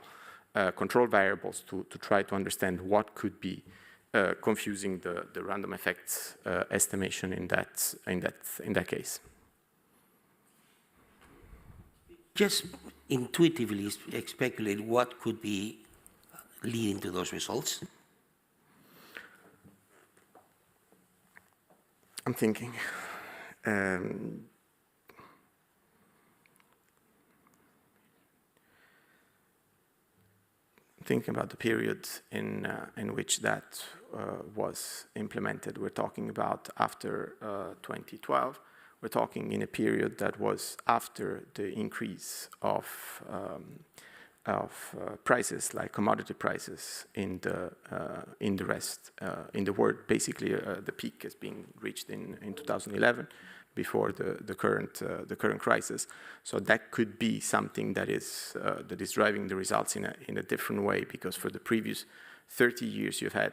control variables to try to understand what could be confusing the random effects estimation in that case. Just intuitively speculate what could be leading to those results. I'm thinking. Thinking about the period in which that was implemented. We're talking about after 2012. We're talking in a period that was after the increase of prices, like commodity prices in the rest in the world. Basically, the peak has been reached in 2011, before the current crisis. So that could be something that is driving the results in a different way, because for the previous 30 years you've had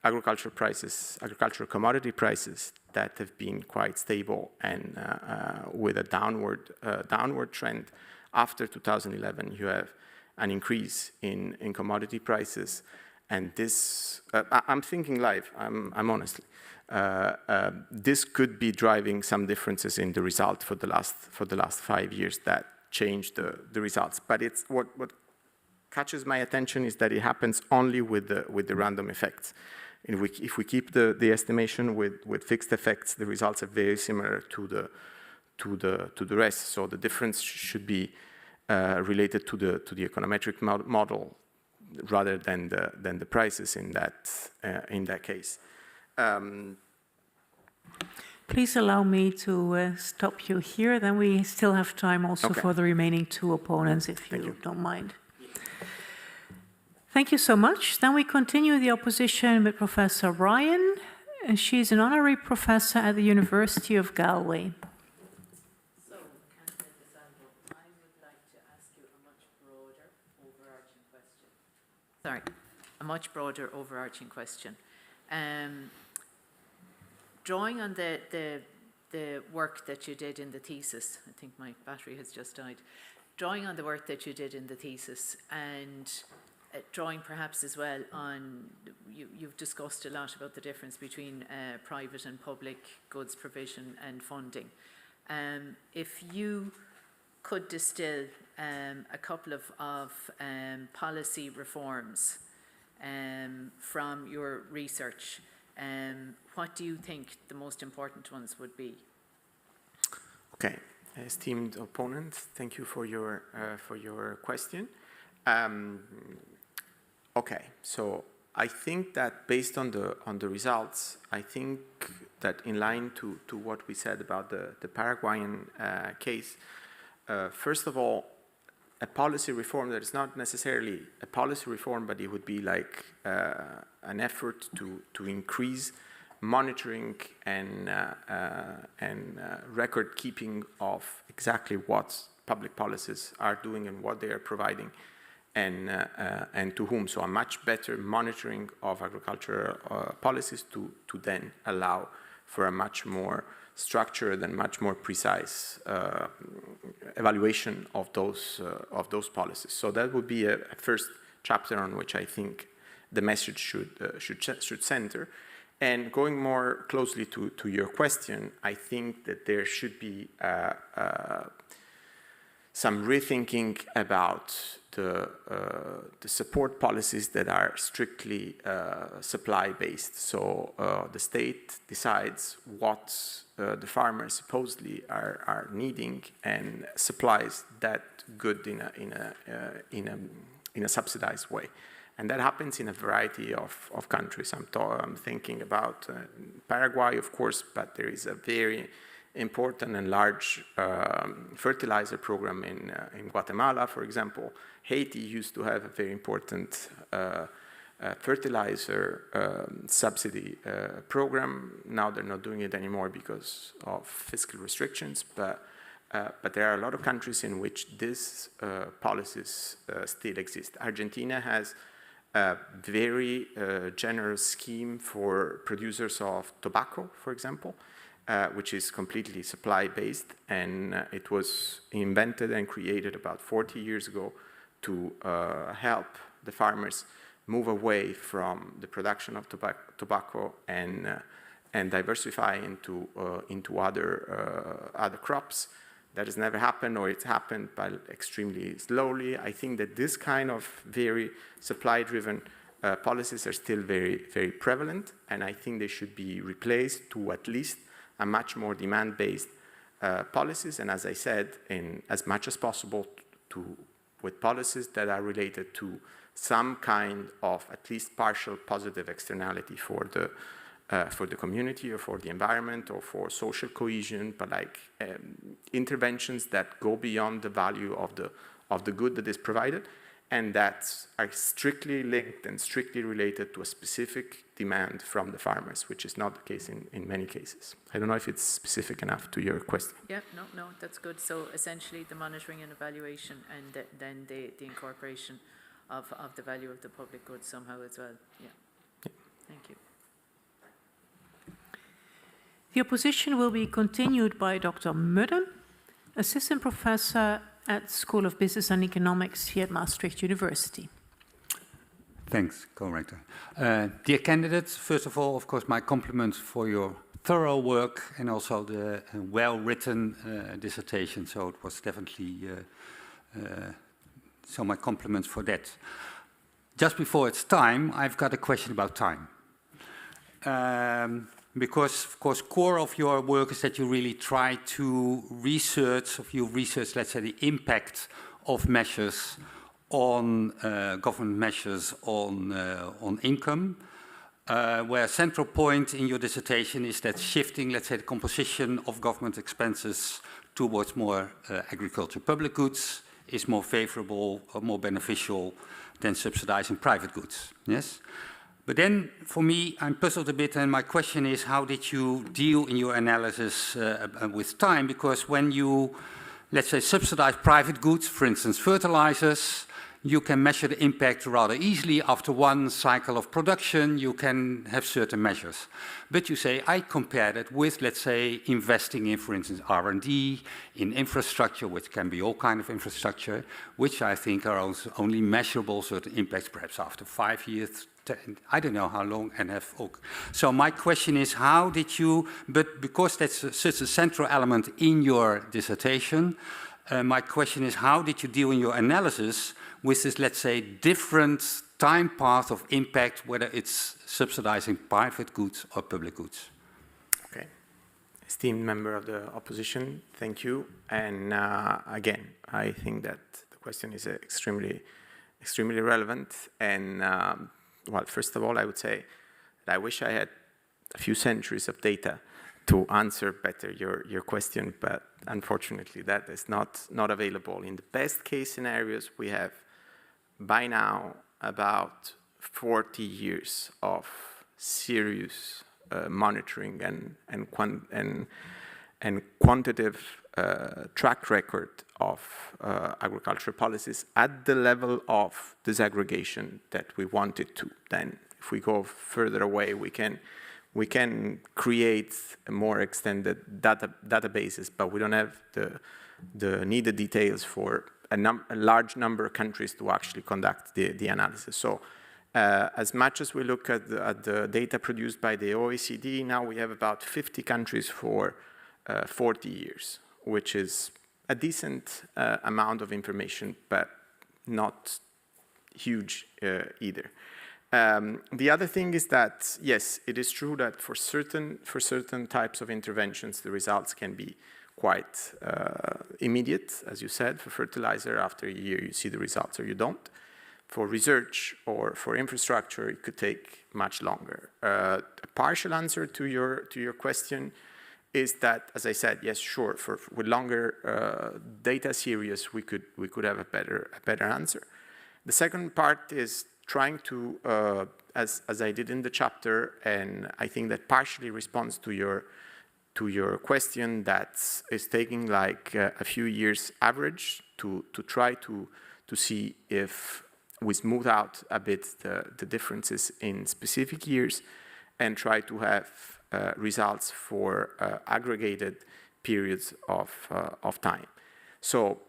agricultural commodity prices that have been quite stable and with a downward trend. After 2011, you have an increase in commodity prices, and this I'm thinking live. I'm honestly. This could be driving some differences in the result for the last 5 years that changed the results. But it's what catches my attention is that it happens only with the random effects. If we keep the estimation with fixed effects, the results are very similar to the rest. So the difference should be related to the econometric model rather than the prices in that case. Please allow me to stop you here. Then we still have time also for the remaining two opponents, if you don't mind. Thank you so much. Then we continue the opposition with Professor Ryan. She's an honorary professor at the University of Galway. So, Candidate de Silvo, I would like to ask you a much broader, overarching question. Sorry, a much broader, overarching question. Drawing on the work that you did in the thesis, I think my battery has just died. Drawing on the work that you did in the thesis, and drawing perhaps as well on, you've discussed a lot about the difference between private and public goods provision and funding. If you could distill a couple of policy reforms from your research, what do you think the most important ones would be? Okay, esteemed opponent, thank you for your question. Okay, so I think that based on the results, I think that in line to what we said about the Paraguayan case, first of all, a policy reform that is not necessarily a policy reform, but it would be like an effort to increase monitoring and record keeping of exactly what public policies are doing and what they are providing, and to whom. So a much better monitoring of agricultural policies to then allow for a much more structured and much more precise evaluation of those policies. So that would be a first chapter on which I think the message should center. And going more closely to your question, I think that there should be some rethinking about the support policies that are strictly supply-based. So the state decides what the farmers supposedly are needing and supplies that good in a subsidized way. And that happens in a variety of countries. I'm thinking about Paraguay, of course, but there is a very important and large fertilizer program in Guatemala, for example. Haiti used to have a very important fertilizer subsidy program. Now they're not doing it anymore because of fiscal restrictions, but there are a lot of countries in which these policies still exist. Argentina has a very generous scheme for producers of tobacco, for example, which is completely supply-based, and it was invented and created about 40 years ago to help the farmers move away from the production of tobacco and diversify into other crops. That has never happened, or it's happened, but extremely slowly. I think that this kind of very supply-driven policies are still very, very prevalent, and I think they should be replaced to at least a much more demand-based policies, and as I said, in as much as possible with policies that are related to some kind of at least partial positive externality for the community or for the environment or for social cohesion, but like interventions that go beyond the value of the good that is provided, and that are strictly linked and strictly related to a specific demand from the farmers, which is not the case in many cases. I don't know if it's specific enough to your question. Yeah, no, that's good. So essentially the monitoring and evaluation, and then the incorporation of the value of the public goods somehow as well. Yeah. Thank you. The opposition will be continued by Dr. Mudden, Assistant Professor at School of Business and Economics here at Maastricht University. Thanks, co-rector. Dear candidates, first of all, of course, my compliments for your thorough work and also the well-written dissertation. So it was definitely, so my compliments for that. Just before it's time, I've got a question about time. Because, of course, core of your work is that you really try to research, let's say, the impact of measures on government measures on income, where a central point in your dissertation is that shifting, let's say, the composition of government expenses towards more agriculture public goods is more favorable or more beneficial than subsidizing private goods, yes? But then, for me, I'm puzzled a bit, and my question is, how did you deal in your analysis with time? Because when you, let's say, subsidize private goods, for instance, fertilizers, you can measure the impact rather easily. After one cycle of production, you can have certain measures. But you say, I compare that with, let's say, investing in, for instance, R&D, in infrastructure, which can be all kind of infrastructure, which I think are also only measurable certain impacts, perhaps after 5 years, I don't know how long, and have. So my question is, how did you, but because that's such a central element in your dissertation, my question is, how did you deal in your analysis with this, let's say, different time path of impact, whether it's subsidizing private goods or public goods? Okay. Esteemed member of the opposition, thank you. And again, I think that the question is extremely relevant. And well, first of all, I would say that I wish I had a few centuries of data to answer better your question, but unfortunately that is not available. In the best case scenarios, we have by now about 40 years of serious monitoring and quantitative track record of agricultural policies at the level of disaggregation that we wanted to. Then, if we go further away, we can create more extended databases, but we don't have the needed details for a large number of countries to actually conduct the analysis. So, as much as we look at the data produced by the OECD, now we have about 50 countries for 40 years, which is a decent amount of information, but not huge either. The other thing is that, yes, it is true that for certain types of interventions, the results can be quite immediate, as you said. For fertilizer, after a year, you see the results or you don't. For research or for infrastructure, it could take much longer. A partial answer to your question is that, as I said, yes, sure, with longer data series, we could have a better answer. The second part is trying to, as I did in the chapter, and I think that partially responds to your question, that is taking like a few years average to try to see if we smooth out a bit the differences in specific years and try to have results for aggregated periods of time. So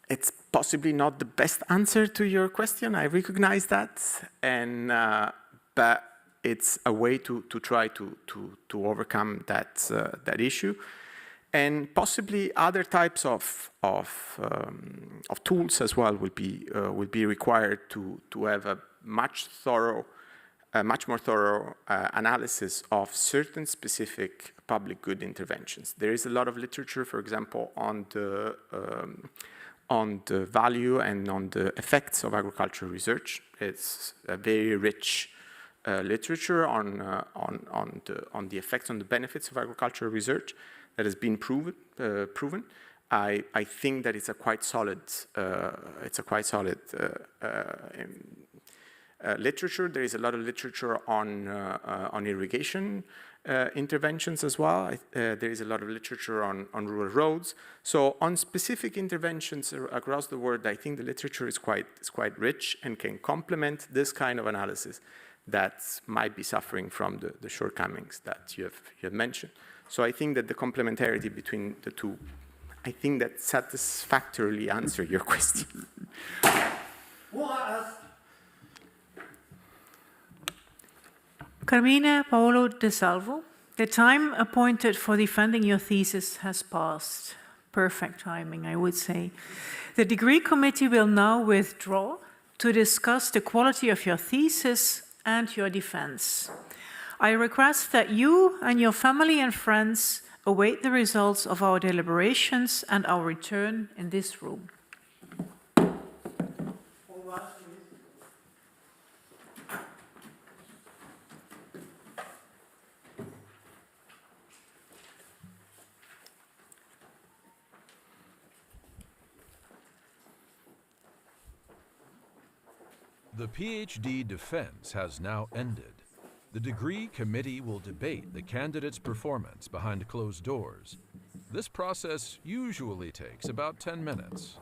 it's possibly not the best answer to your question, I recognize that, and but it's a way to try to overcome that issue. And possibly other types of tools as well will be required to have a much more thorough analysis of certain specific public good interventions. There is a lot of literature, for example, on the value and on the effects of agricultural research. It's a very rich literature on the effects, on the benefits of agricultural research that has been proven. I think that it's a quite solid literature. There is a lot of literature on irrigation interventions as well. There is a lot of literature on rural roads. So on specific interventions across the world, I think the literature is quite rich and can complement this kind of analysis that might be suffering from the shortcomings that you have mentioned. So I think that the complementarity between the two, I think that satisfactorily answer your question. Carmine Paolo de Silvo, the time appointed for defending your thesis has passed. Perfect timing, I would say. The degree committee will now withdraw to discuss the quality of your thesis and your defense. I request that you and your family and friends await the results of our deliberations and our return in this room. The PhD defense has now ended. The degree committee will debate the candidate's performance behind closed doors. This process usually takes about 10 minutes.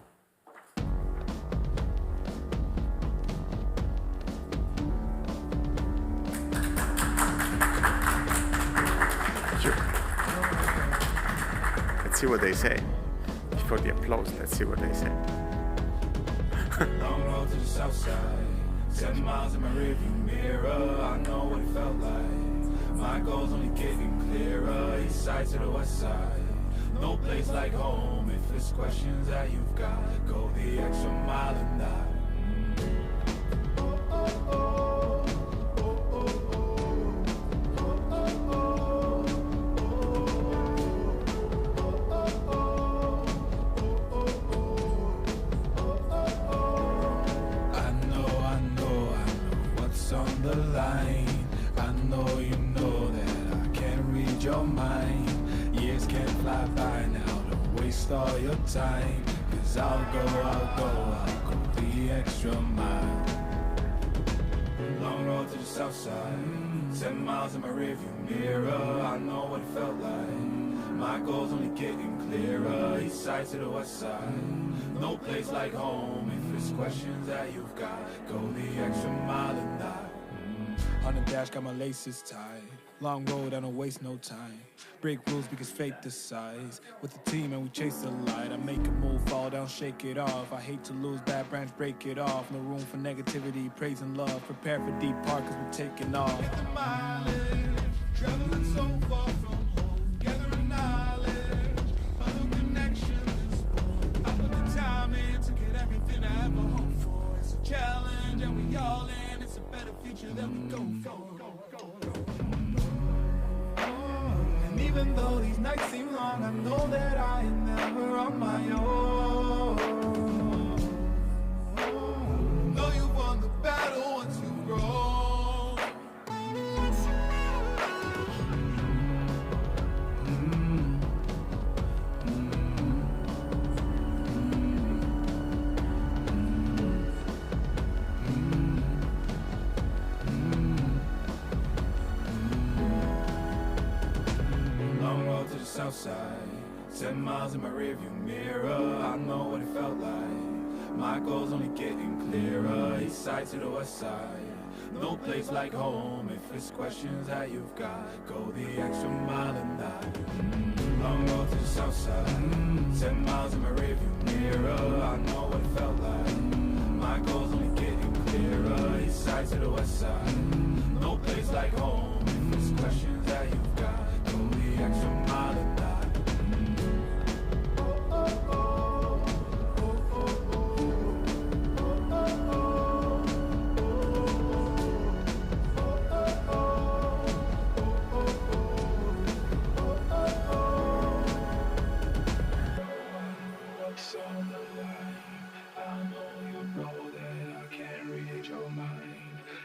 Let's see what they say. Before the applause, let's see what they say. Long road to the south side. 7 miles in my rearview mirror, I know what it felt like. My goals only getting clearer, east side to the west side. No place like home, if it's questions that you've got, go the extra mile and die. All your time, 'cause I'll go the extra mile. Long road to the south side, 7 miles in my rearview mirror, I know what it felt like. My goals only getting clearer, east side to the west side. No place like home, if it's questions that you've got, go the extra mile and die. On the dash, got my laces tied. Long road, I don't waste no time. Break rules because fate decides. With the team and we chase the light. I make a move, fall down, shake it off. I hate to lose, bad branch, break it off. No room for negativity, praise and love. Prepare for deep part cause we're taking off. Traveling so far from home, gathering knowledge, other connections. I put the time in to get everything I ever hoped for. It's a challenge and we all in. It's a better future that we go for. Even though these nights seem long, I know that I am never on my own. Know you won the battle once you grow. South side, 7 miles in my rearview mirror, I know what it felt like. My goal's only getting clearer, east side to the west side. No place like home, if it's questions that you've got, go the extra mile and that. Long road to the south side, 10 miles in my rearview mirror, I know what it felt like. My goal's only getting clearer, east side to the west side. No place like home, if it's questions that you've got, go the extra mile and that.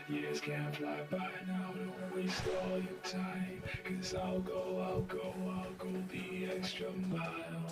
Years can't fly by now, don't waste all your time. Cause I'll go the extra mile.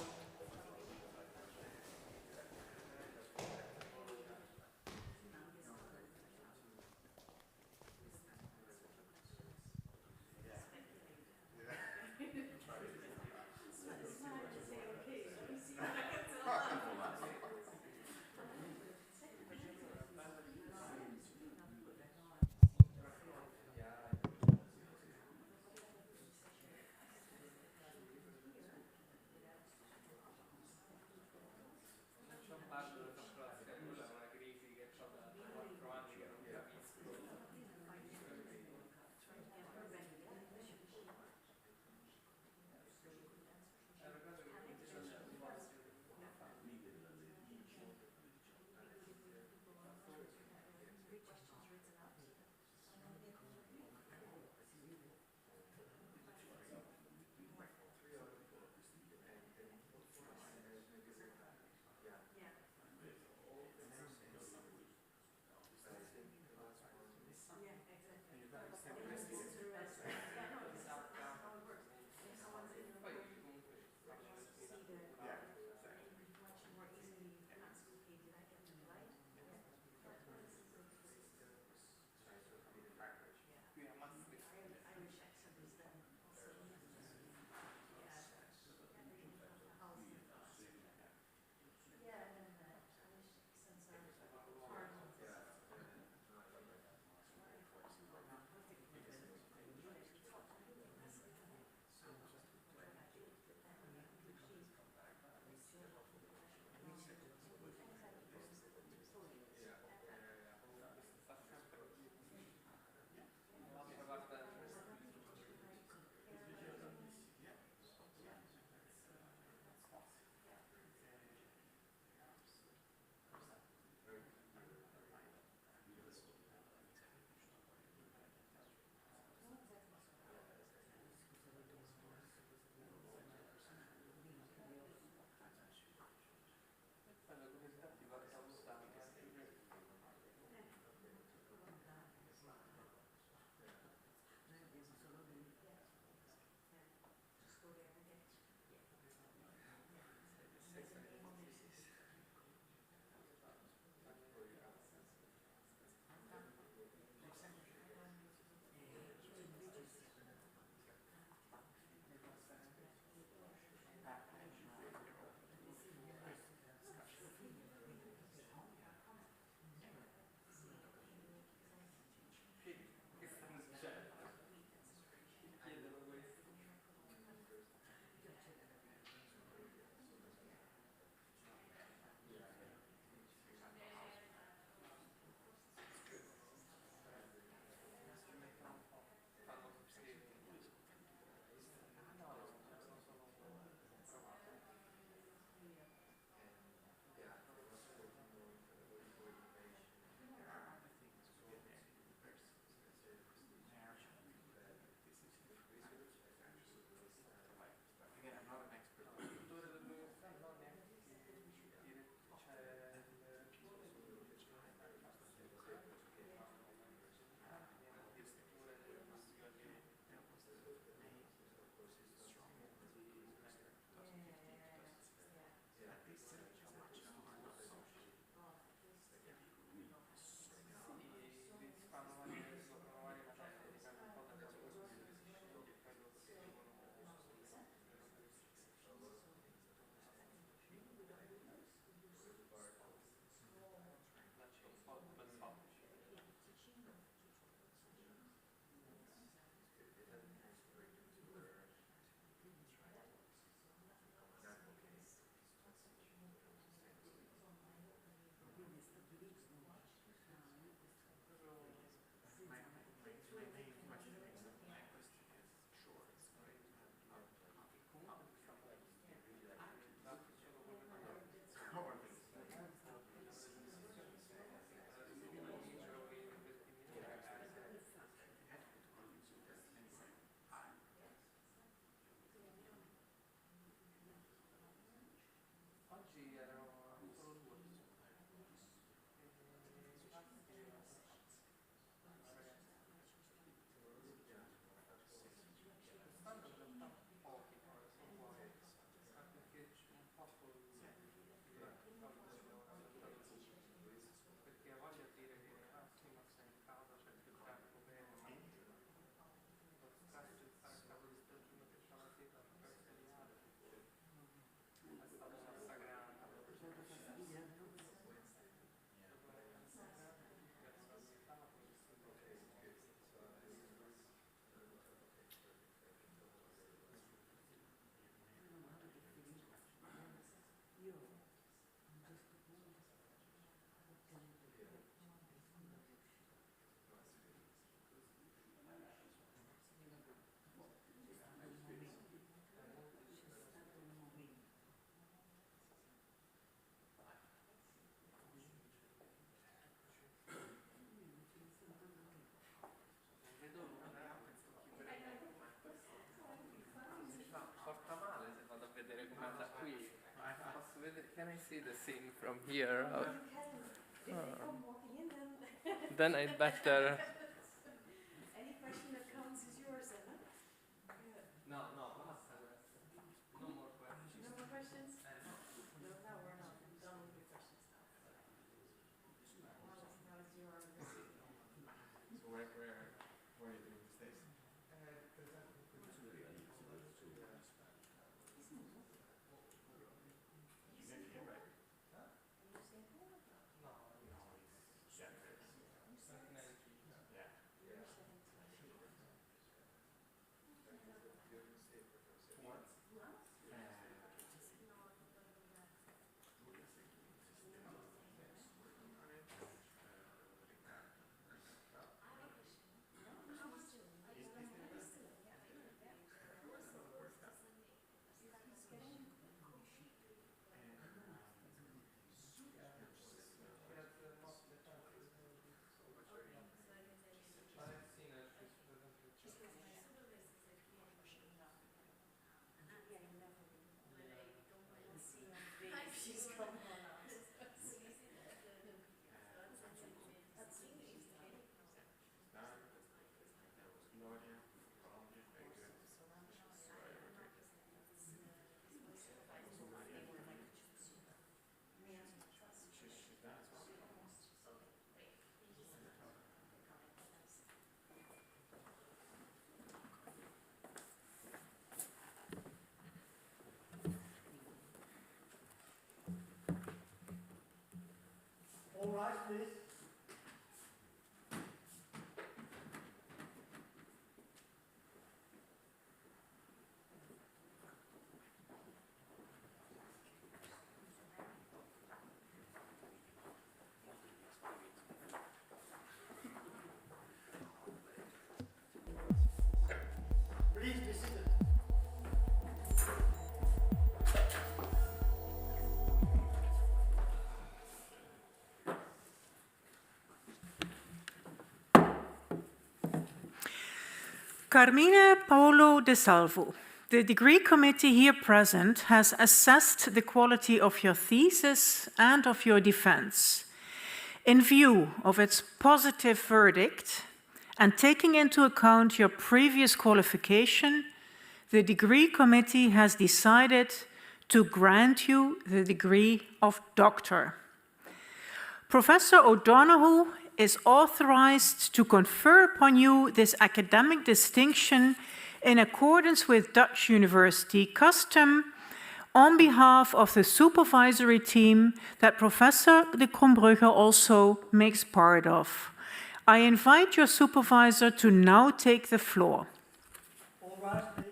can I see the scene from here? Then I better. Any question that counts is yours, Emma. No, no more questions. No more questions? No, now we're not. I'm done with your questions now. Now it's your So where are you doing this? All right, please. Please be seated. Carmine Paolo de Silvo, the degree committee here present has assessed the quality of your thesis and of your defense. In view of its positive verdict and taking into account your previous qualification, the degree committee has decided to grant you the degree of doctor. Professor O'Donoghue is authorized to confer upon you this academic distinction in accordance with Dutch university custom on behalf of the supervisory team that Professor de Krombrugge also makes part of. I invite your supervisor to now take the floor. All right, please.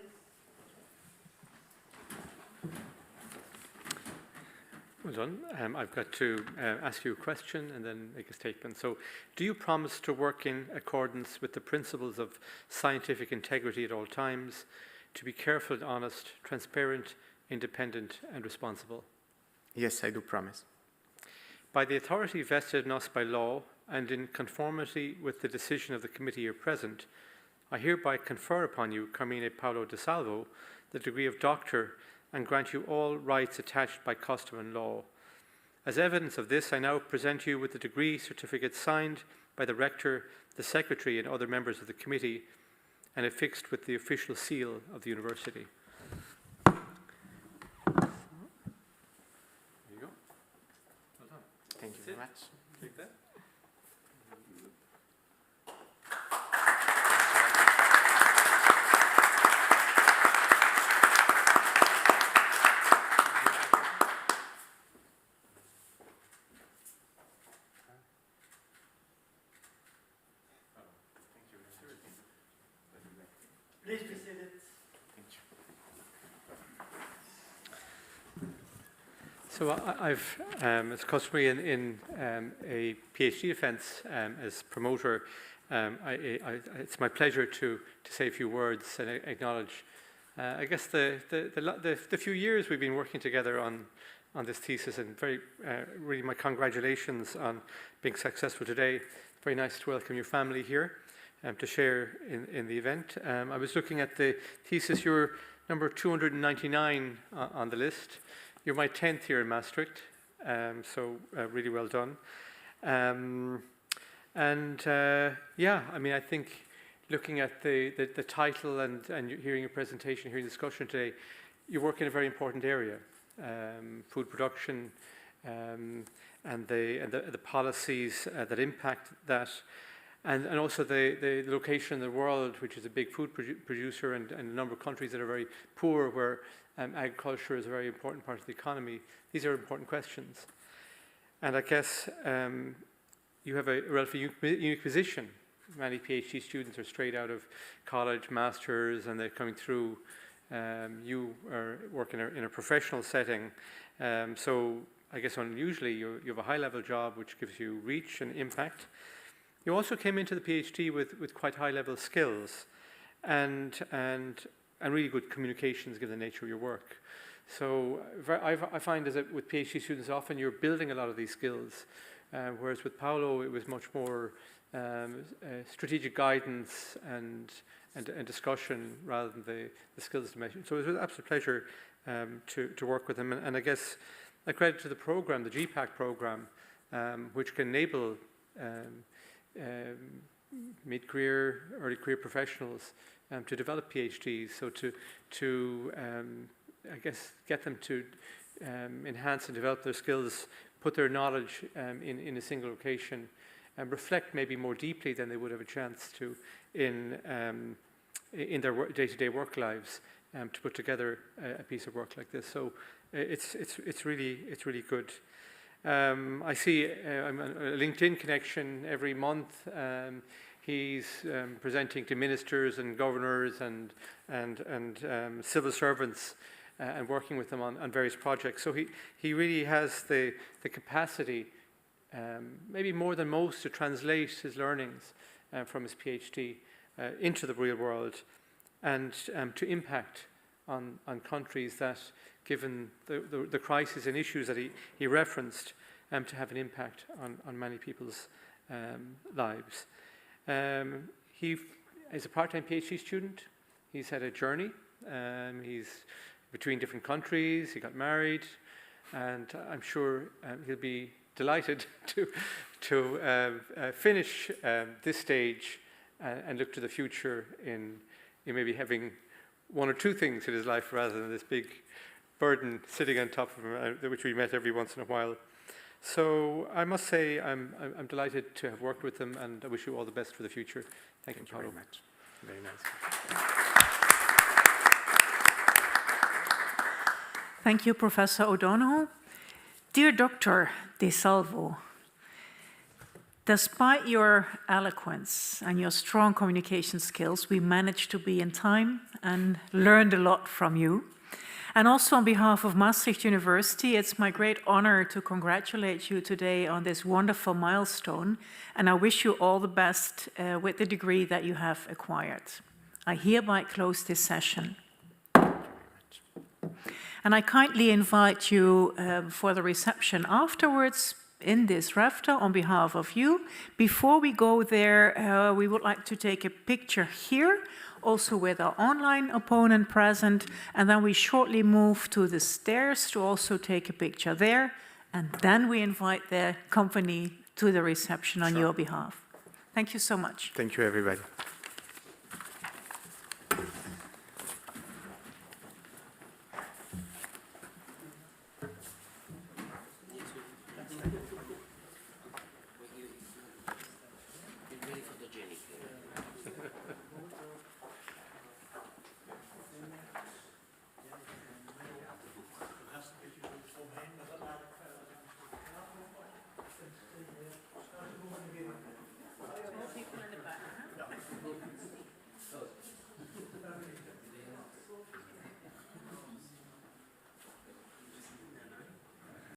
Well done. I've got to ask you a question and then make a statement. So, do you promise to work in accordance with the principles of scientific integrity at all times, to be careful and honest, transparent, independent and responsible? Yes, I do promise. By the authority vested in us by law and in conformity with the decision of the committee here present, I hereby confer upon you, Carmine Paolo de Silvo, the degree of doctor and grant you all rights attached by custom and law. As evidence of this, I now present you with the degree certificate signed by the rector, the secretary and other members of the committee and affixed with the official seal of the university. There you go. Well done. Thank you very much. Take that. Please be seated. So I've, as customary in a PhD defence as promoter, it's my pleasure to say a few words and acknowledge, I guess, the few years we've been working together on this thesis, and really my congratulations on being successful today. Very nice to welcome your family here to share in the event. I was looking at the thesis, you're number 299 on the list. You're my 10th year in Maastricht, so really well done. Yeah, I mean, I think looking at the title and hearing your presentation, hearing discussion today, you work in a very important area, food production, and the policies that impact that, and also the location in the world, which is a big food producer, and a number of countries that are very poor, where agriculture is a very important part of the economy. These are important questions. And I guess you have a relatively unique position. Many PhD students are straight out of college, masters, and they're coming through. You are working in a professional setting. So I guess unusually you have a high-level job which gives you reach and impact. You also came into the PhD with quite high-level skills and really good communications given the nature of your work. So I find that with PhD students often you're building a lot of these skills, whereas with Paolo it was much more strategic guidance and discussion rather than the skills to measure. So it was an absolute pleasure to work with him, and I guess I credit to the program, the GPAC program, which can enable mid-career, early career professionals to develop PhDs, so to I guess get them to enhance and develop their skills, put their knowledge in a single location, and reflect maybe more deeply than they would have a chance to in their day-to-day work lives, to put together a piece of work like this. So it's really good. I see a LinkedIn connection every month. He's presenting to ministers and governors and civil servants and working with them on various projects. So he really has the capacity, maybe more than most, to translate his learnings from his PhD into the real world and to impact on countries that, given the crisis and issues that he referenced, to have an impact on many people's lives. He is a part-time PhD student. He's had a journey. He's between different countries. He got married, and I'm sure he'll be delighted to finish this stage and look to the future in maybe having one or two things in his life rather than this big burden sitting on top of him, which we met every once in a while. So I must say I'm delighted to have worked with them, and I wish you all the best for the future. Thank you, Paolo. Very much. Very nice. Thank you, Professor O'Donoghue. Dear Dr. de Silvo, despite your eloquence and your strong communication skills, we managed to be in time and learned a lot from you. And also on behalf of Maastricht University, it's my great honor to congratulate you today on this wonderful milestone, and I wish you all the best with the degree that you have acquired. I hereby close this session. And I kindly invite you for the reception afterwards in this rafter on behalf of you. Before we go there, we would like to take a picture here, also with our online opponent present, and then we shortly move to the stairs to also take a picture there, and then we invite the company to the reception on your behalf. Thank you so much. Thank you, everybody.